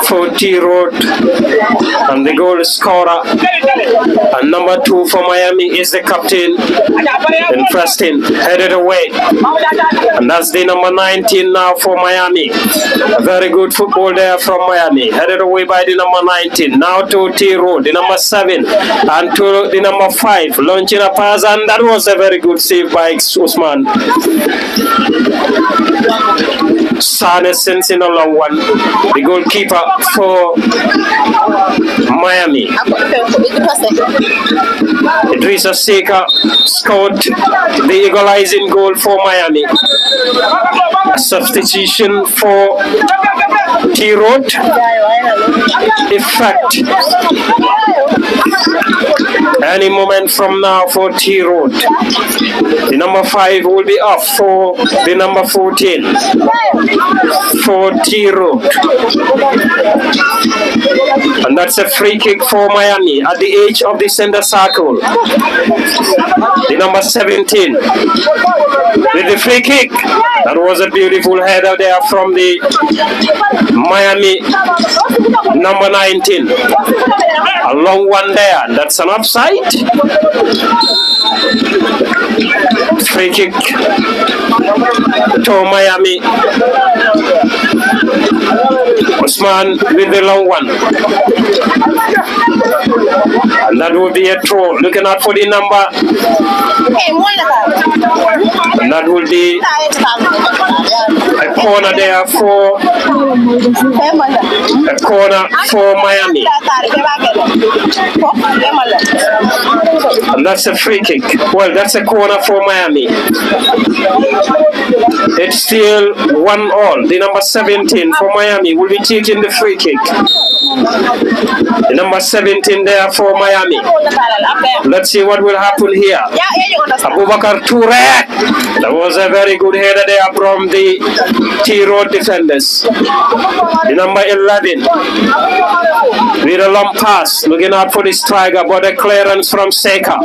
for T Road and the goal scorer. And number 2 for Miami is the captain in Preston, headed away. And that's the number 19 now for Miami. A very good football there from Miami, headed away by the number 19. Now to T Road, the number 7, and to the number 5, launching a pass, and that was a very good save by Usman. Sane sends in a long one. The goalkeeper for Miami, Idrissa Seeka, scored the equalizing goal for Miami. A substitution for T Road. Effect any moment from now for T Road. The number 5 will be off for the number 14 for T Road. And that's a free kick for Miami at the edge of the center circle. The number 17 with the free kick. That was a beautiful header there from the Miami number 19. A long one there. That's an offside. Free kick to Miami. Usman with the long one. And that will be a throw. Looking out for the number. And that will be a corner there for Miami. And that's a free kick. Well, that's a corner for Miami. It's still 1-1. The number 17 for Miami will be taking the free kick. The number 17 there for Miami. Let's see what will happen here. Abubakar Toure. That was a very good header there from the T Road defenders. The number 11 with a long pass, looking out for the striker, but a clearance from Seeka.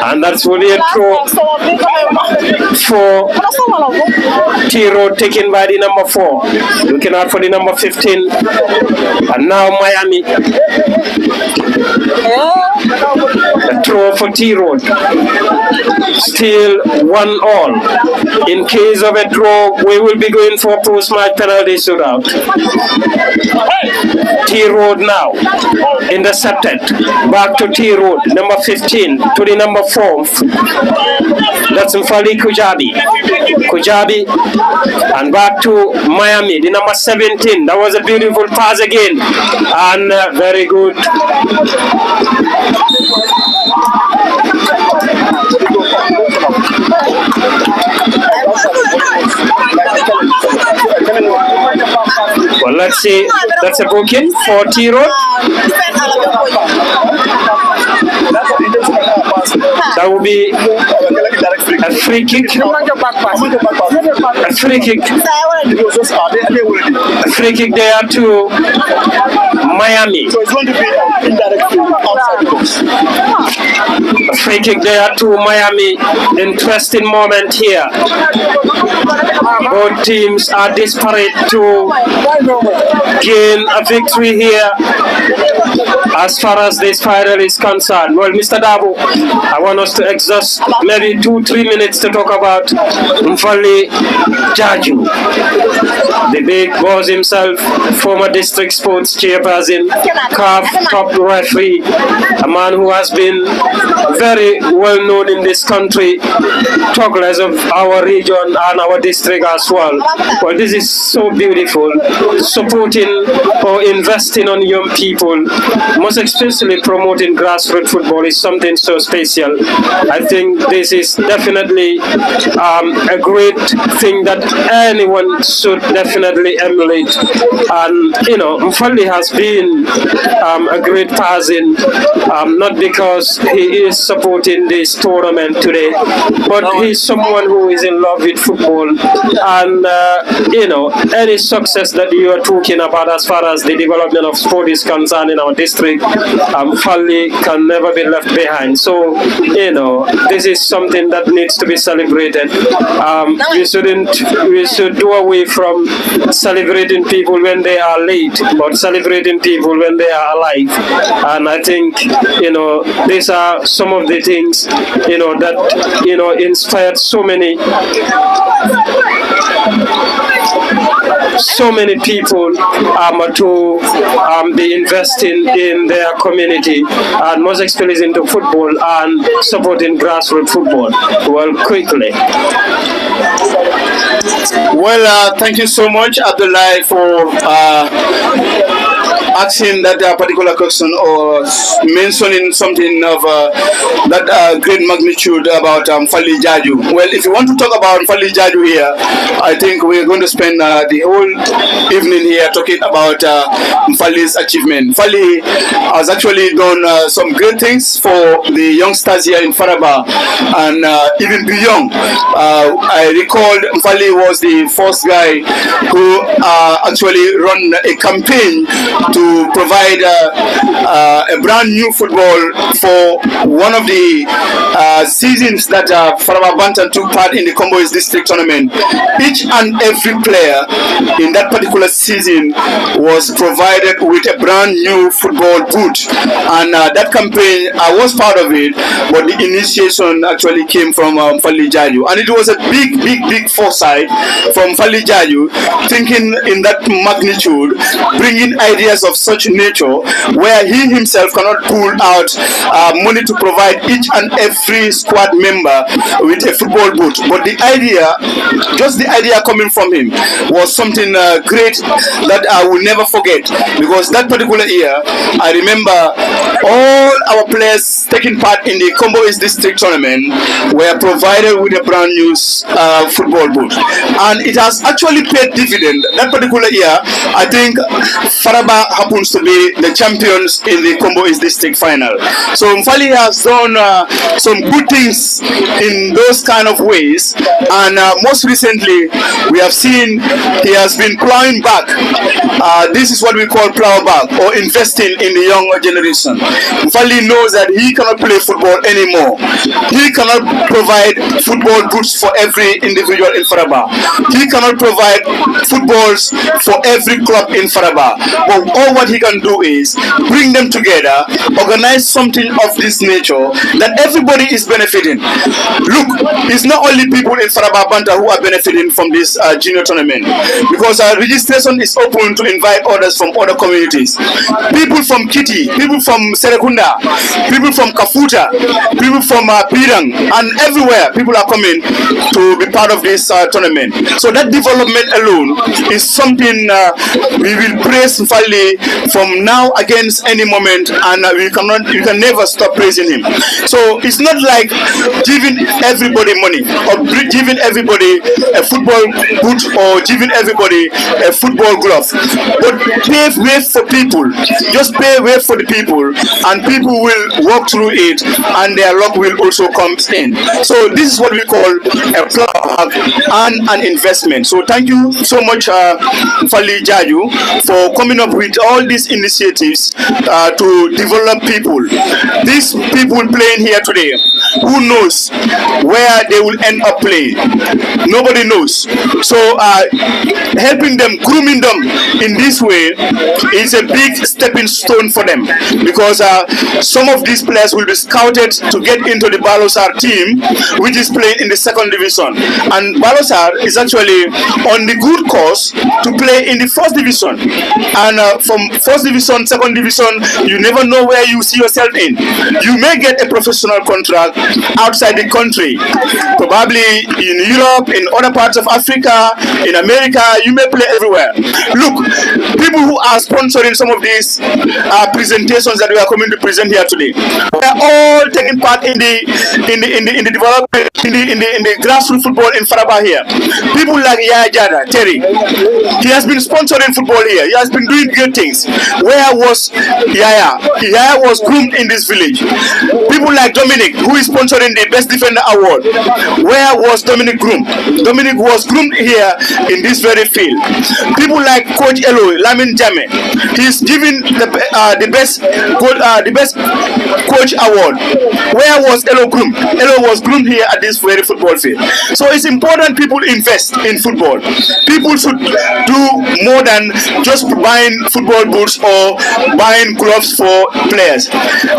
And that's really a throw for T Road, taken by the number 4. Looking out for the number 15. And now Miami. A throw for T Road. Still 1-1. In case of a draw, we will be going for post-match penalty shootout. T Road now intercepted. Back to T Road, number 15 to the number 4. That's Nfally Jaeju. And back to Miami, the number 17. That was a beautiful pass again. And very good. Well, let's see. That's a booking for T Road. That will be a free kick. A free kick. A free kick there to Miami. So it's going to be indirect outside the box. A free kick there to Miami. Interesting moment here. Both teams are desperate to gain a victory here as far as this final is concerned. Well, Mr. Dabo, I want us to exhaust maybe 2-3 minutes to talk about Nfally Jaeju, the big boss himself, former district sports chairperson, CAF top referee, a man who has been very very well known in this country, talk less of our region and our district as well. Well, this is so beautiful. Supporting or investing on young people, most especially promoting grassroots football, is something so special. I think this is definitely a great thing that anyone should definitely emulate. And Nfally has been a great person, not because he is supporting this tournament today, but he's someone who is in love with football. And any success that you are talking about as far as the development of sport is concerned in our district, Nfally can never be left behind. So this is something that needs to be celebrated. We should do away from celebrating people when they are late, but celebrating people when they are alive. And I think these are some of the things that inspired so many people to be investing in their community, and most especially into football and supporting grassroots football. Well, quickly. Well, thank you so much, Abdullah, for asking that particular question or mentioning something of that great magnitude about Nfally Jaeju. Well, if you want to talk about Nfally Jaeju here, I think we're going to spend the whole evening here talking about Nfally's achievement. Nfally has actually done some great things for the youngsters here in Faraba and even beyond. I recall Nfally was the first guy who actually run a campaign to provide a brand new football for one of the seasons that Faraba Bantan took part in the Combo's district tournament. Each and every player in that particular season was provided with a brand new football boot, and that campaign, I was part of it, but the initiation actually came from Nfally Jaeju, and it was a big foresight from Nfally Jaeju, thinking in that magnitude, bringing ideas of such nature where he himself cannot pull out money to provide each and every squad member with a football boot, but the idea, just the idea coming from him, was something great that I will never forget, because that particular year I remember all our players taking part in the Combo East District tournament were provided with a brand new football boot, and it has actually paid dividend. That particular year, I think Faraba happens to be the champions in the Combo East District final. So Nfally has done some good things in those kind of ways, and most recently we have seen he has been plowing back. This is what we call plow back, or investing in the younger generation. Nfally knows that he cannot play football anymore. He cannot provide football boots for every individual in Faraba. He cannot provide footballs for every club in Faraba. But all what he can do is bring them together, organize something of this nature that everybody is benefiting. Look, it's not only people in Faraba Banta who are benefiting from this junior tournament, because registration is open to invite others from other communities. People from Kiti, people from Serekunda, people from Kafuta, people from Pirang, and everywhere people are coming to be part of this tournament. So that development alone is something we will praise Nfally from now against any moment, and we can never stop praising him. So it's not like giving everybody money or giving everybody a football boot or giving everybody a football glove, but pave way for people. Just pave way for the people, and people will walk through it, and their luck will also come in. So this is what we call a plug and an investment. So thank you so much, Nfally Jaeju, for coming up with all these initiatives to develop people. These people playing here today, who knows where they will end up playing? Nobody knows. So helping them, grooming them in this way is a big stepping stone for them, because some of these players will be scouted to get into the Balosar team, which is playing in the second division, and Balosar is actually on the good course to play in the first division. And from from first division, second division, you never know where you see yourself in. You may get a professional contract outside the country, probably in Europe, in other parts of Africa, in America. You may play everywhere. Look, people who are sponsoring some of these presentations that we are coming to present here today, they are all taking part in the development, in the grassroots football in Faraba here. People like Yaya Jada, Terry, he has been sponsoring football here. He has been doing great things. Where was Yaya? Yaya was groomed in this village. People like Dominic, who is sponsoring the Best Defender Award. Where was Dominic groomed? Dominic was groomed here in this very field. People like Coach Elo, Lamin Jame, he's giving the best coach award. Where was Elo groomed? Elo was groomed here at this very football field. So it's important people invest in football. People should do more than just buying football boots or buying gloves for players.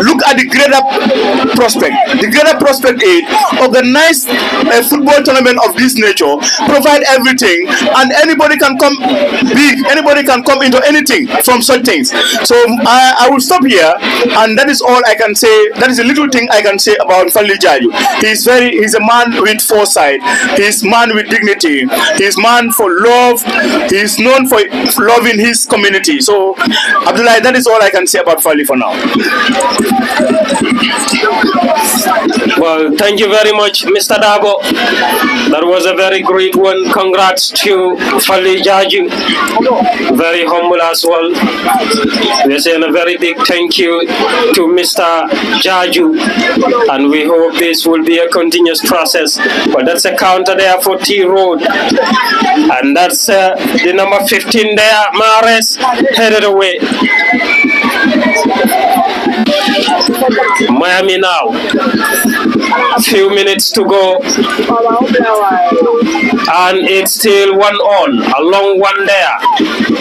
Look at the greater prospect. The greater prospect is organize a football tournament of this nature, provide everything, and anybody can come big, anybody can come into anything from such things. So I will stop here, and that is all I can say. That is a little thing I can say about Nfally Jaeju. He's a man with foresight. He's a man with dignity. He's a man for love. He's known for loving his community. So Abdullah, that is all I can say about Nfally for now. Well, thank you very much, Mr. Dabo. That was a very great one. Congrats to Nfally Jaeju. Very humble as well. We're saying a very big thank you to Mr. Jaeju, and we hope this will be a continuous process. But that's a counter there for T Road, and that's the number 15 there, Mares, headed away. Miami now. Few minutes to go, and it's still 1-1. A long one there,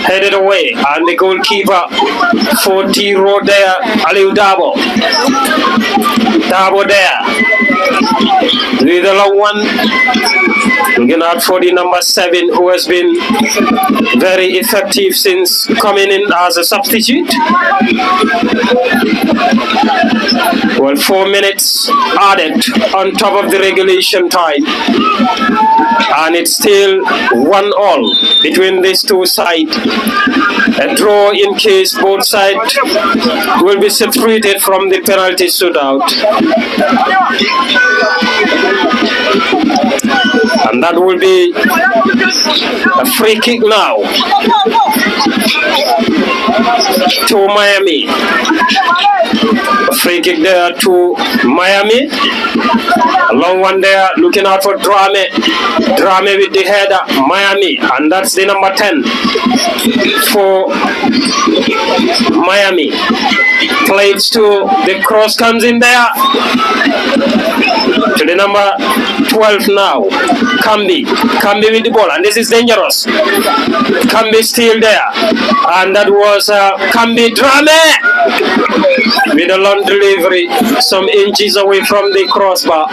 headed away, and the goalkeeper for T Road there, Aliu Dabo. Dabo there with a long one, looking out for the number 7, who has been very effective since coming in as a substitute. Well, 4 minutes added on top of the regulation time, and it's still 1-1 between these two sides. A draw in case both sides will be separated from the penalty shootout. And that will be a free kick now to Miami. A free kick there to Miami. A long one there, looking out for Drame. Drame with the header, Miami. And that's the number 10 for Miami. Plays to the cross, comes in there to the number 12 now. Kambi with the ball, and this is dangerous. Kambi still there, and that was Kambi Drame with a long delivery, some inches away from the crossbar,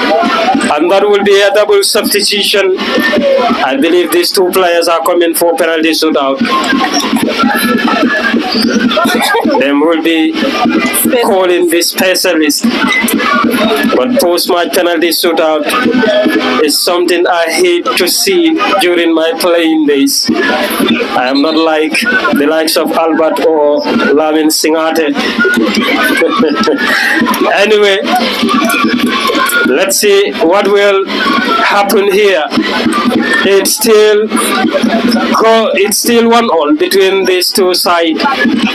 and that will be a double substitution. I believe these two players are coming for penalty shootout. They will be calling the specialist, but post-match penalty shootout is something I hate to see during my playing days. I am not like the likes of Albert or Lamin Singate. Anyway, let's see what will happen here. It's still 1-1 between these two sides,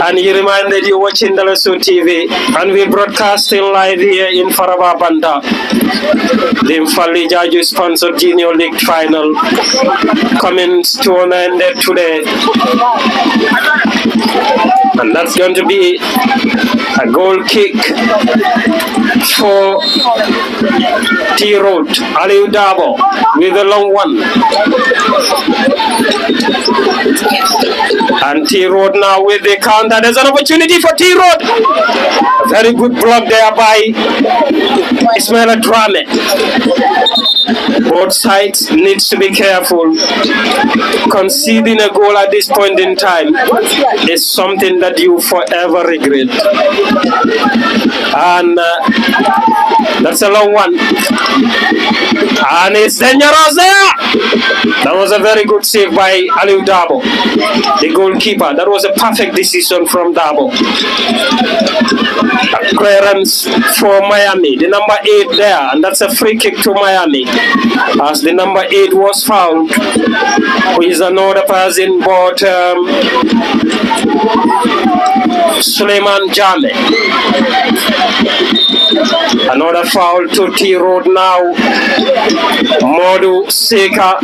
and you reminded you're watching Dalaso TV, and we're broadcasting live here in Faraba Banda. The Nfally Jaeju sponsored Junior League final coming to an end today, and that's going to be A goal kick for T-Road. Aliu Dabo with a long one. And T-Road now with the counter. There's an opportunity for T-Road. Very good block there by Ismail Drame. Both sides needs to be careful. Conceding a goal at this point in time is something that you forever regret. And that's a long one. And it's dangerous there. That was a very good save by Aliu Dabo, the goalkeeper. That was a perfect decision from Dabo. Clearance for Miami, the number 8 there, and that's a free kick to Miami as the number 8 was fouled, who is another person but Suleiman Jame. Another foul to T-Road now. Modu Seka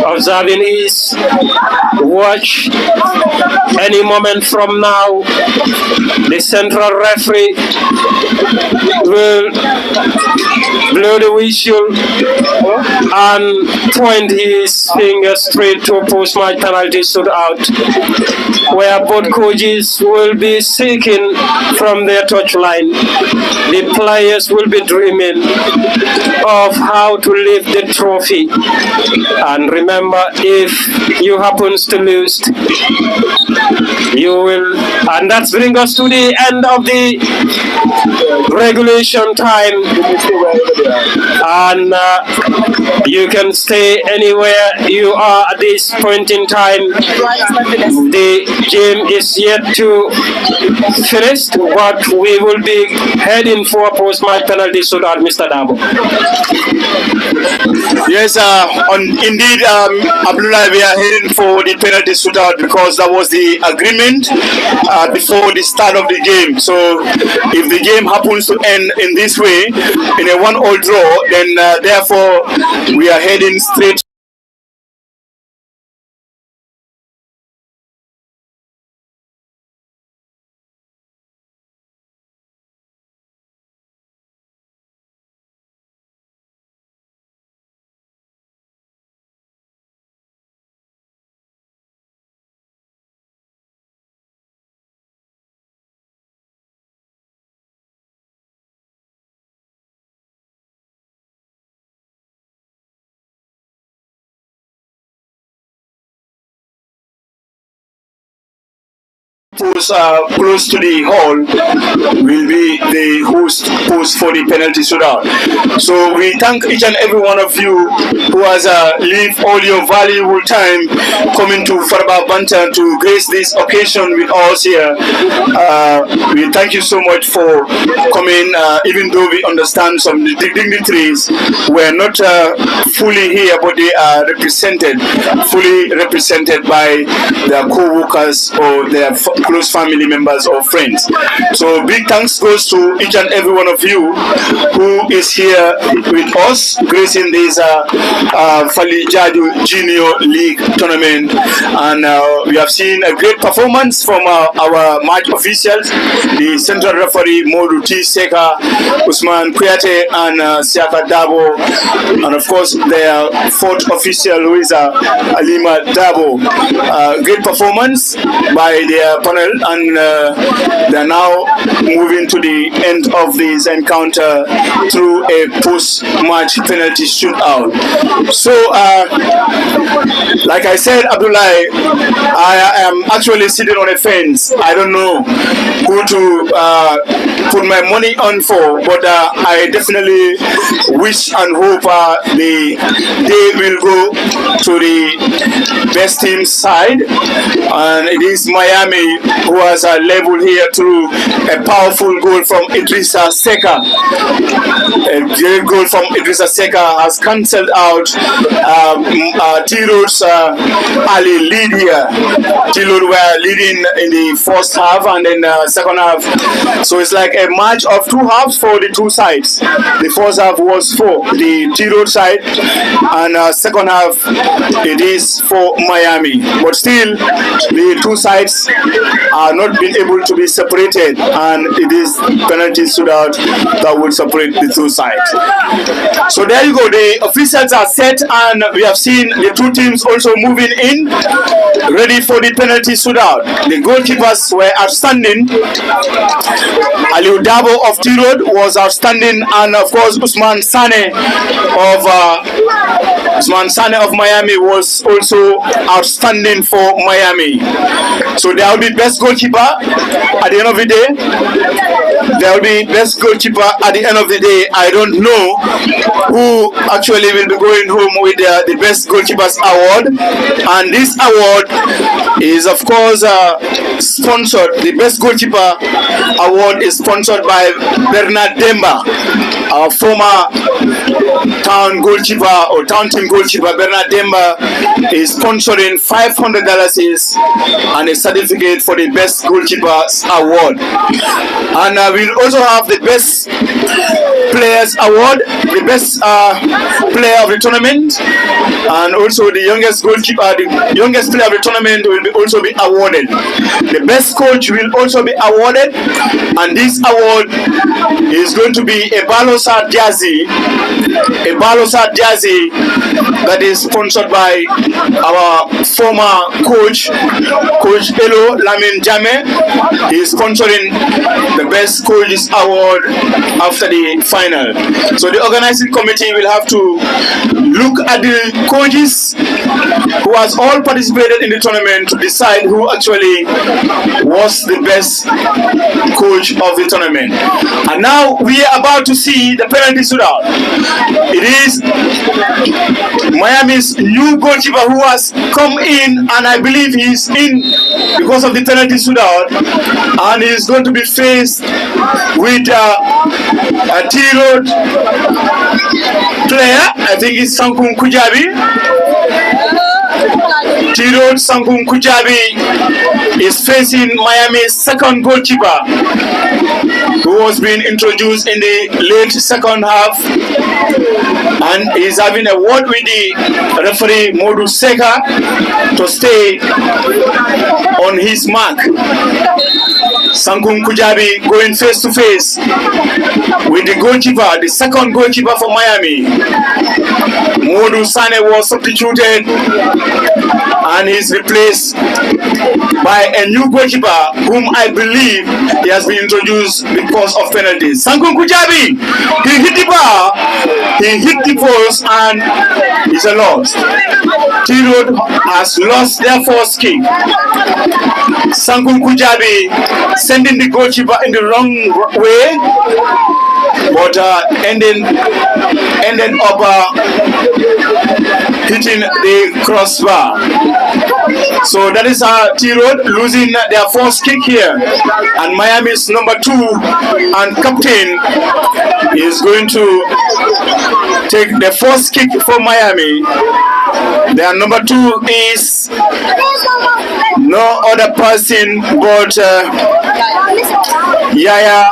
observing his watch. Any moment from now, the central referee will blow the whistle and point his finger straight to post-match penalty shootout, where both coaches will be seeking from their touchline. The players will be dreaming of how to lift the trophy. And remember, if you happen to lose, you will. And that brings us to the end of the regulation time. And you can stay anywhere you are at this point in time. The game is yet to finish, but we will be heading for post-match penalty shootout, Mr. Dabo. Yes, indeed, Abdullah, we are heading for the penalty shootout because that was the agreement before the start of the game. So if the game happens to end in this way, in a 1-1 draw, then therefore we are heading straight post close to the hall will be the host post for the penalty shootout. So we thank each and every one of you who has lived all your valuable time coming to Faraba Banta to grace this occasion with us here. We thank you so much for coming, even though we understand some dignitaries were not fully here, but they are fully represented by their co-workers or their close family members or friends. So big thanks goes to each and every one of you who is here with us gracing this Nfally Jaeju Junior League tournament, and we have seen a great performance from our match officials, the central referee Modu T. Seka, Usman Kuyate and Siaka Dabo, and of course their fourth official who is Alima Dabo. Great performance by their panel, and they are now moving to the end of this encounter through a post-match penalty shootout. So, like I said, Abdullah, I am actually sitting on a fence. I don't know who to put my money on for, but I definitely wish and hope the day will go to the best team's side, and it is Miami who has a level here through a powerful goal from Idrissa Seka. A great goal from Idrissa Seka has cancelled out T-Road's early lead here. T-Road were leading in the first half and then second half. So it's like a match of two halves for the two sides. The first half was for the T-Road side, and second half it is for Miami. But still, the two sides are not being able to be separated, and it is penalty shootout that will separate the two sides. So there you go. The officials are set, and we have seen the two teams also moving in, ready for the penalty shootout. The goalkeepers were outstanding. Aliou Dabo of T-Road was outstanding, and of course Usman Sane of Miami was also outstanding for Miami. So there will be best goalkeeper at the end of the day. There will be best goalkeeper at the end of the day. I don't know who actually will be going home with the best goalkeepers award, and this award is of course sponsored. The best goalkeeper award is sponsored by Bernard Demba, our former town goalkeeper or town team goalkeeper. Bernard Demba is sponsoring $500 and a certificate for the best goalkeepers award. And we'll also have the best players award, the best player of the tournament, and also the youngest goalkeeper, the youngest player of the tournament will also be awarded. The best coach will also be awarded, and this award is going to be a Balosa jersey that is sponsored by our former coach Elo Lamin Jame. He is sponsoring the best coaches award after the final. So the organizing committee will have to look at the coaches who has all participated in the tournament to decide who actually was the best coach of the tournament. And now we are about to see the penalty shootout. It is Miami's new goalkeeper who has come in, and I believe he is in because of the penalty shootout, and he is going to be faced with a T-Road player. I think it's Sankung Kujabi. T-Road Sankung Kujabi is facing Miami's second goalkeeper, who was being introduced in the late second half, and is having a word with the referee Modu Seka to stay on his mark. Sankung Kujabi going face to face with the goalkeeper, the second goalkeeper for Miami. Modu Sane was substituted and is replaced by a new goalkeeper whom I believe he has been introduced because of penalties. Sankung Kujabi, he hit the bar, he hit the post, and it's a loss. T-Road has lost their first kick. Sankung Kujabi sending the goalkeeper in the wrong way, but ended up hitting the crossbar. So that is T-Road losing their first kick here, and Miami's number 2 and captain is going to take the first kick for Miami. Their number 2 is no other person but Yaya.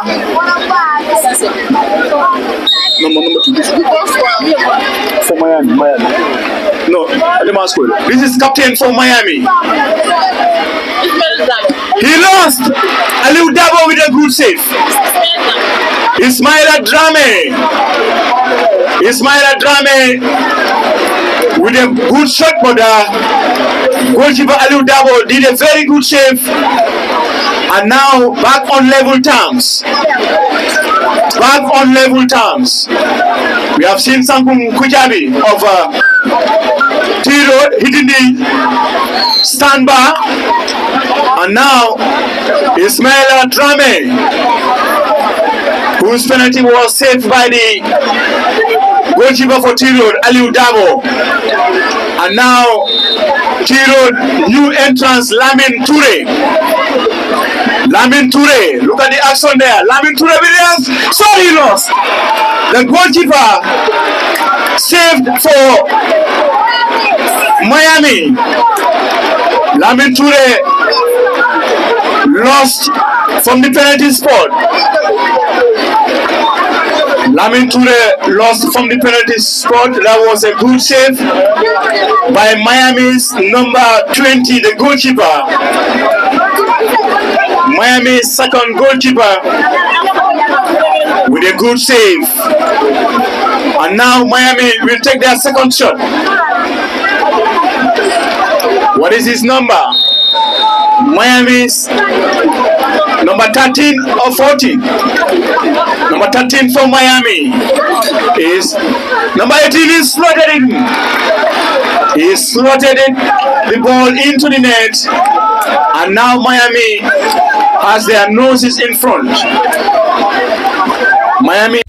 Number 2 for Miami. No, this is captain for Miami. He lost. Aliou Dabo with a good save. Ismaila Drame with a good shot, but goalkeeper Aliou Dabo did a very good save, and now back on level terms. We have seen Sankung Kujabi of T-Road hitting the standbar, and now Ismaila Drame, whose penalty was saved by the goalkeeper for T-Road, Aliou Dabo. And now T-Road new entrance Lamin Toure. Look at the action there. Lamin Toure Williams. Sorry, he lost. The goalkeeper saved for Miami. Lamin Toure lost from the penalty spot. Lamin Toure lost from the penalty spot. That was a good save by Miami's number 20, the goalkeeper. Miami's second goalkeeper with a good save. And now Miami will take their second shot. What is his number? Miami's number 13 or 14. Number 13 for Miami is number 18 is slotted in. He slotted the ball into the net, and now Miami has their noses in front. Miami.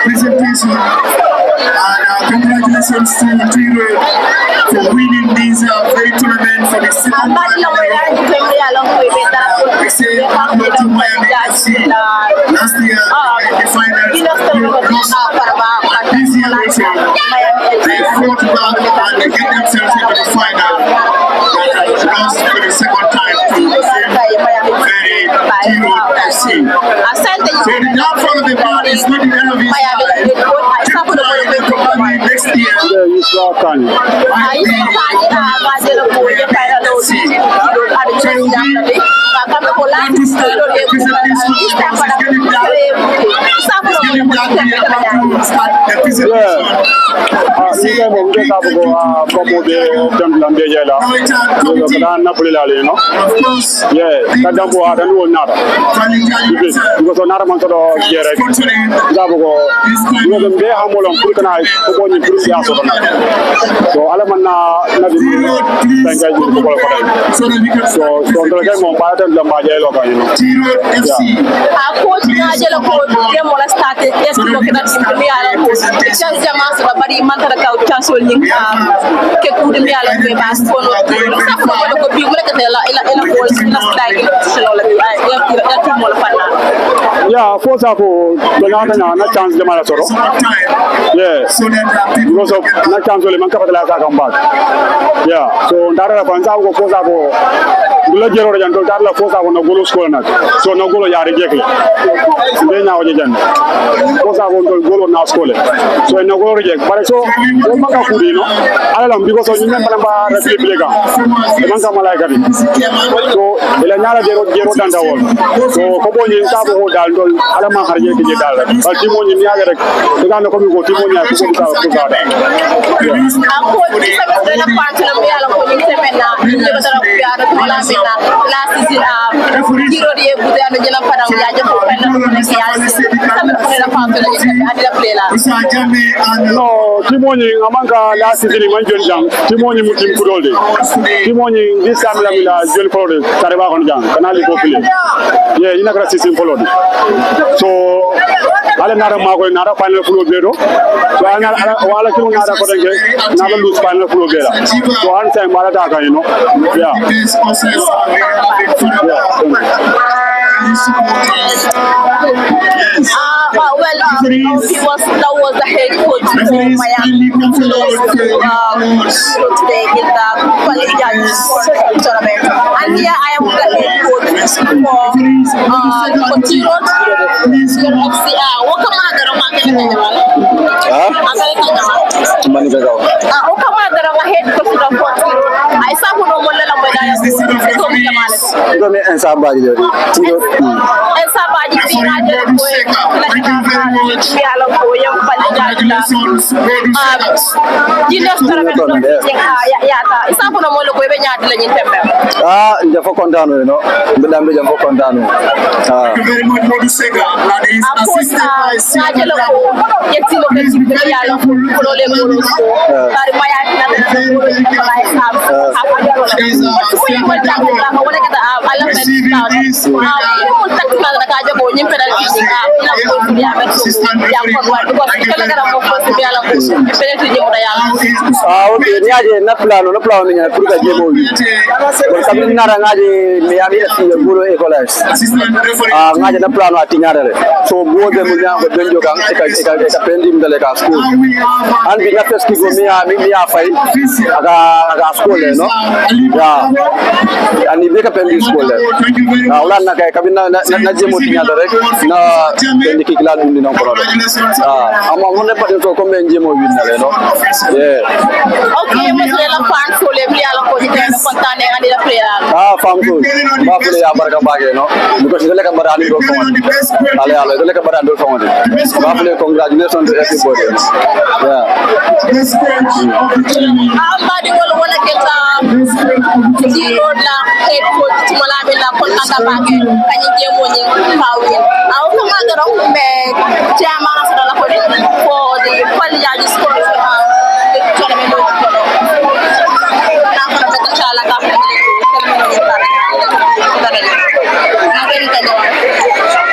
presentation. And congratulations to Tiro for winning this very tournament for the second time. We say hello to Miami FC. Last year, the final, this year also, they fought back and they get themselves into the final. Lost for the second time to the same very Tiro FC. So the downfall of the ball is not the end of his life. Next year, you saw Kanye. So alamanna na di tanga ji ko ko so ndo ga mo ba tan lamba je lo kan no a coach na je lo ko de mo la start est ko ke dat mi ala ko chance jama so bari man ta ka chance wol ni ke ku de mi ala ko ba ko no sa ko ko bi mo la ka la ila ko la start so la ya tu mo la fanna ya ko sa ko do na chance jama la soro because of na chance le man ka patala sa kam back so ndara la fanza ko ko sa ko dula jero jan to dar la ko sa ko no golo school nak so no golo yaare jekle be nyaawo je jan ko sa ko golo na school so no golo jek bare so o man ka kudi no ala because of nyem bana ba republic ga e man ka malaika di so ila nyaala jero danda wol so ko bo nyi sa ko dal dol ala ma harje ke je dal ba ti mo nyi nyaage rek ga no ko mi ko ti mo nyaa ko ko sa da ako di sa na part na mi ala ko ni semena ni ba dara ko ya da la mena la season giro di e bude ando jela padam ya je ko pen na ko ya sa me ko na part na je adi la play la no ti mo nyi amanga la season man jon jang ti mo nyi mutim ku dolde ti mo nyi this time la mi la jol ko de tare ba ko jang kana li ko play ina kra season follow so ala nara ma ko nara final fulo bedo so ana wala ki nara ko denge nara lose final fulo beda so an time mala ta ka that was the head coach for Miami today in the Nfally Jaeju tournament. And here I am the head coach for Tiro FC. What come on, head coach for Tiro. I saw who no more than na plano ni kuruka jemo wi kabin nara ngaje me ami ati bulo ecolage ngaje na plano ati nyarere so bode mu nyango benjo kan eka pendim dale ka school an bi na feski go mi ya fay aga school no ani be ka pendim school wala na kay kabin na jemo ti nyarere na pendi ki kala dum ni non ko ama mo ne pati to ko men jemo wi na le no okay mo la fan so le mi ala ko ni kontane andi la player fam ko ba ko ya barka bage no because dole ka barani do ko ale dole ka barani do ko ba ko congratulations to everybody badi wala wala keta di road la head coach ti mala be la kon anda bage kanyi jemo ni kawin aw ko ma daro be jama na sa la ko di for the Nfally Jaeju sport tournament do ko Thank you.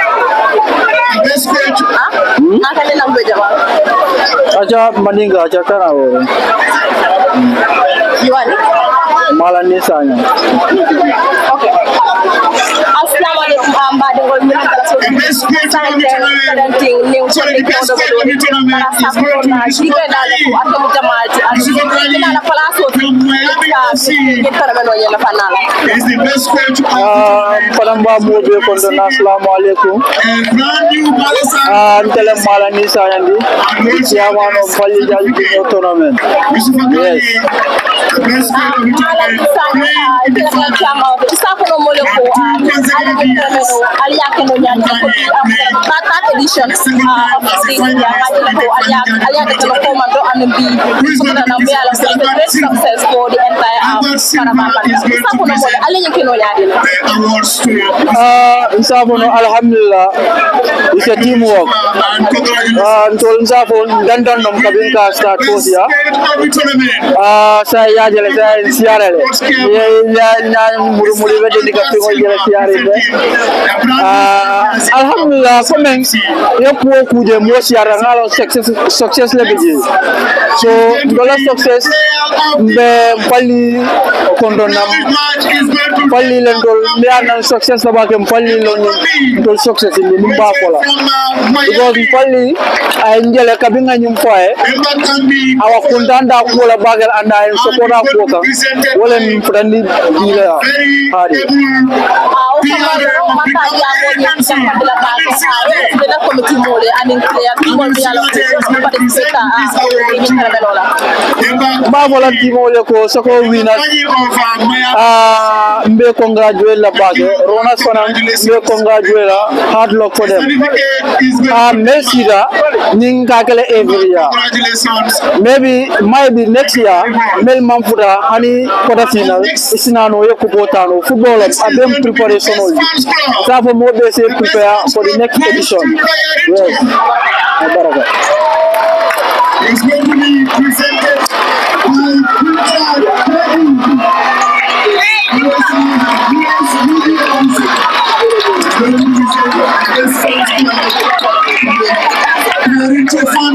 Aja Maninga, aja Karawo. You are Malani Sanya. okay. Assalamualaikum badingol min kala so santen kadanting new channel ko do para sappo na jibe dale ko atom jamaati ina na place o ni tarabano yela fanala He's the best coach of Palamba Mobe Kondo Assalamualaikum. Antele Malani Sanya ndi. Chairman of Nfally Jaeju tournament. Yes. Malani Sanya chairman sappo no mole ko Aliake no nyanya ko that edition of this year Aliake no commando and be so that na be ala a great success for the entire Parababa. Sapo no mole Aliake no nyanya Sapo no alhamdulillah it's a teamwork. Ntol sapo dandan nom kabinka start course ya. Saya jele saya siarele. Ya muri wede dikapingo jele siarele. Alhamdulillah komen yo ko kuje mo siara ngalo success le biji so dola success be Nfally kondonam Nfally lendol miana success ba ke Nfally lon success ni mba kola because Nfally ay njele kabinga nyum foye awa kundanda kola bagal anda en sokora koka wala ni fudandi dila hari Babola timole ko soko winners mbe congratulate la bage Rona Sona mbe congratulate hard luck for them Messi da ninga kale every year maybe next year Mel Mamfuda hani quarter final isinano yekubotano football abem preparation so for more they say prepare for the next edition. Yes. It's going to be presented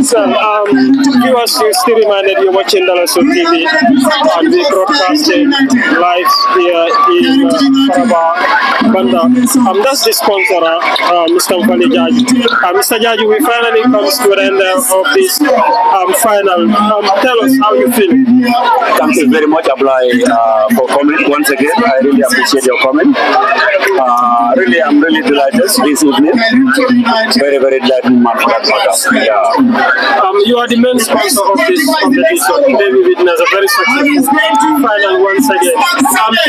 Viewers, you still reminded you're watching Dalaso TV and we broadcasting live here in Paraba Banda. That's the sponsor, Mr. Nfally Jaeju. Mr. Jaeju, we finally comes to the end of this final. Tell us how you feel. Thank you very much, Ablai, for coming once again. I really appreciate your comment. I'm really delighted this evening. Very, very delighted man for that matter. Yeah. You are the main sponsor of this competition. Today we witness a very successful final once again.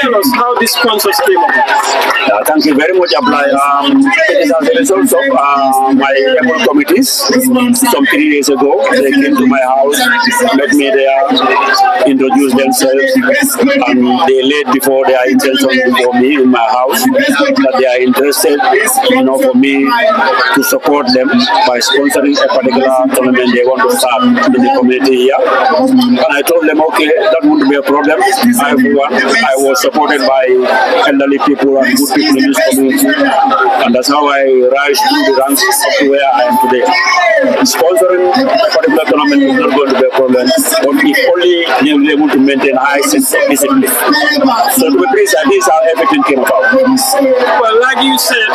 Tell us how the sponsors came about. Thank you very much, Ablai. It is as a result of my able committees. Some 3 years ago, they came to my house, met me there, introduced themselves, and they laid before their intention before me in my house that they are interested, for me to support them by sponsoring a particular tournament they want to start in the community here. And I told them, okay, that won't be a problem. I was supported by elderly people and good people in this community, and that's how I rise through the ranks up to where I am today. Sponsoring a particular tournament is not going to be a problem, but if only they will be able to maintain high sense of discipline. So to be precise, this is how everything came about. Well, like you said,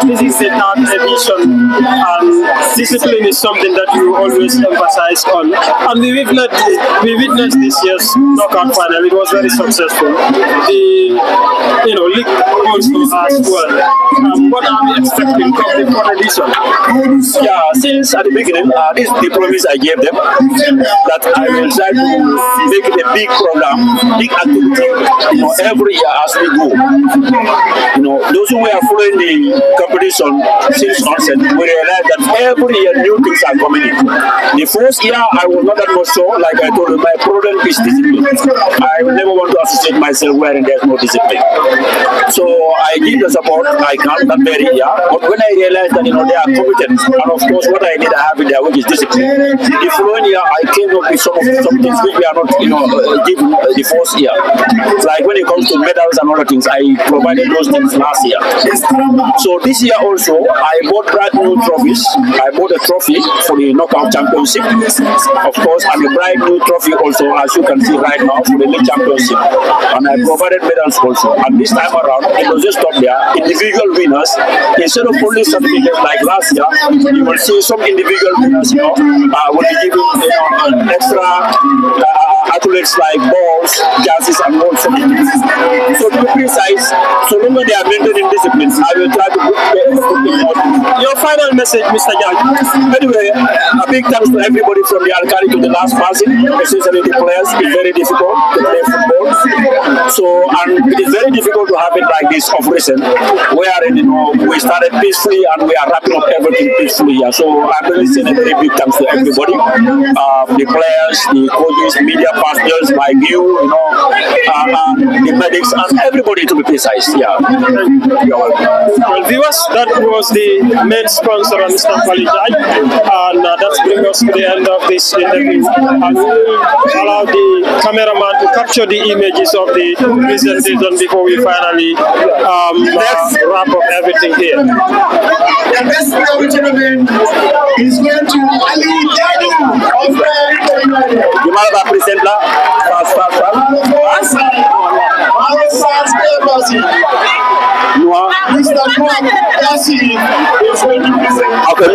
this is the third edition, and discipline is something that you always emphasize on. And we witnessed this year's knockout final. It was very successful. The league also as well. What are we expecting from the fourth edition? Yeah, since at the beginning, this is the promise I gave them that I will try to make it a big program, big activity, every year as we go. Those who were following the competition since onset, we realized that every year new things are coming in. The first year, I was not that much sure. Like I told you, my problem is discipline. I will never want to associate myself wherein there's no discipline. So I give the support I can that very year. But when I realized that they are competent, and of course what I need I have in there, which is discipline. The following year, I came up with some things which we are not, given the first year. Like when it comes to medals and other things, I provided those things last year. So So this year also, I bought brand new trophies. I bought a trophy for the knockout championship, of course, and a brand new trophy also, as you can see right now, for the league championship. And I provided medals also. And this time around, it was just stop there. Individual winners, instead of only certificates like last year, you will see some individual winners, will be given extra accolades like balls, jerseys, and all sorts of things. So to be precise, so long as they are maintaining discipline, I will try to put them out. Your final message, Mr. Jaeju. Anyway, a big thanks to everybody from the Alkali to the last person, especially the players. It's very difficult to play football. So, and it is very difficult to have it like this of recent, where we started peacefully and we are wrapping up everything peacefully here. So I'm really saying a very big thanks to everybody, the players, the coaches, media partners like you, the medics, and everybody to be precise. Yeah. You're welcome. Well, viewers, that was the main sponsor, Mr. Nfally Jaeju, and that brings us to the end of this interview. And we will allow the cameraman to capture the images of the presentation before we finally wrap up everything here. The best gentleman is going to Nfally Jaeju. You might present that. Mr. Kwame Kasi is going to present. Okay,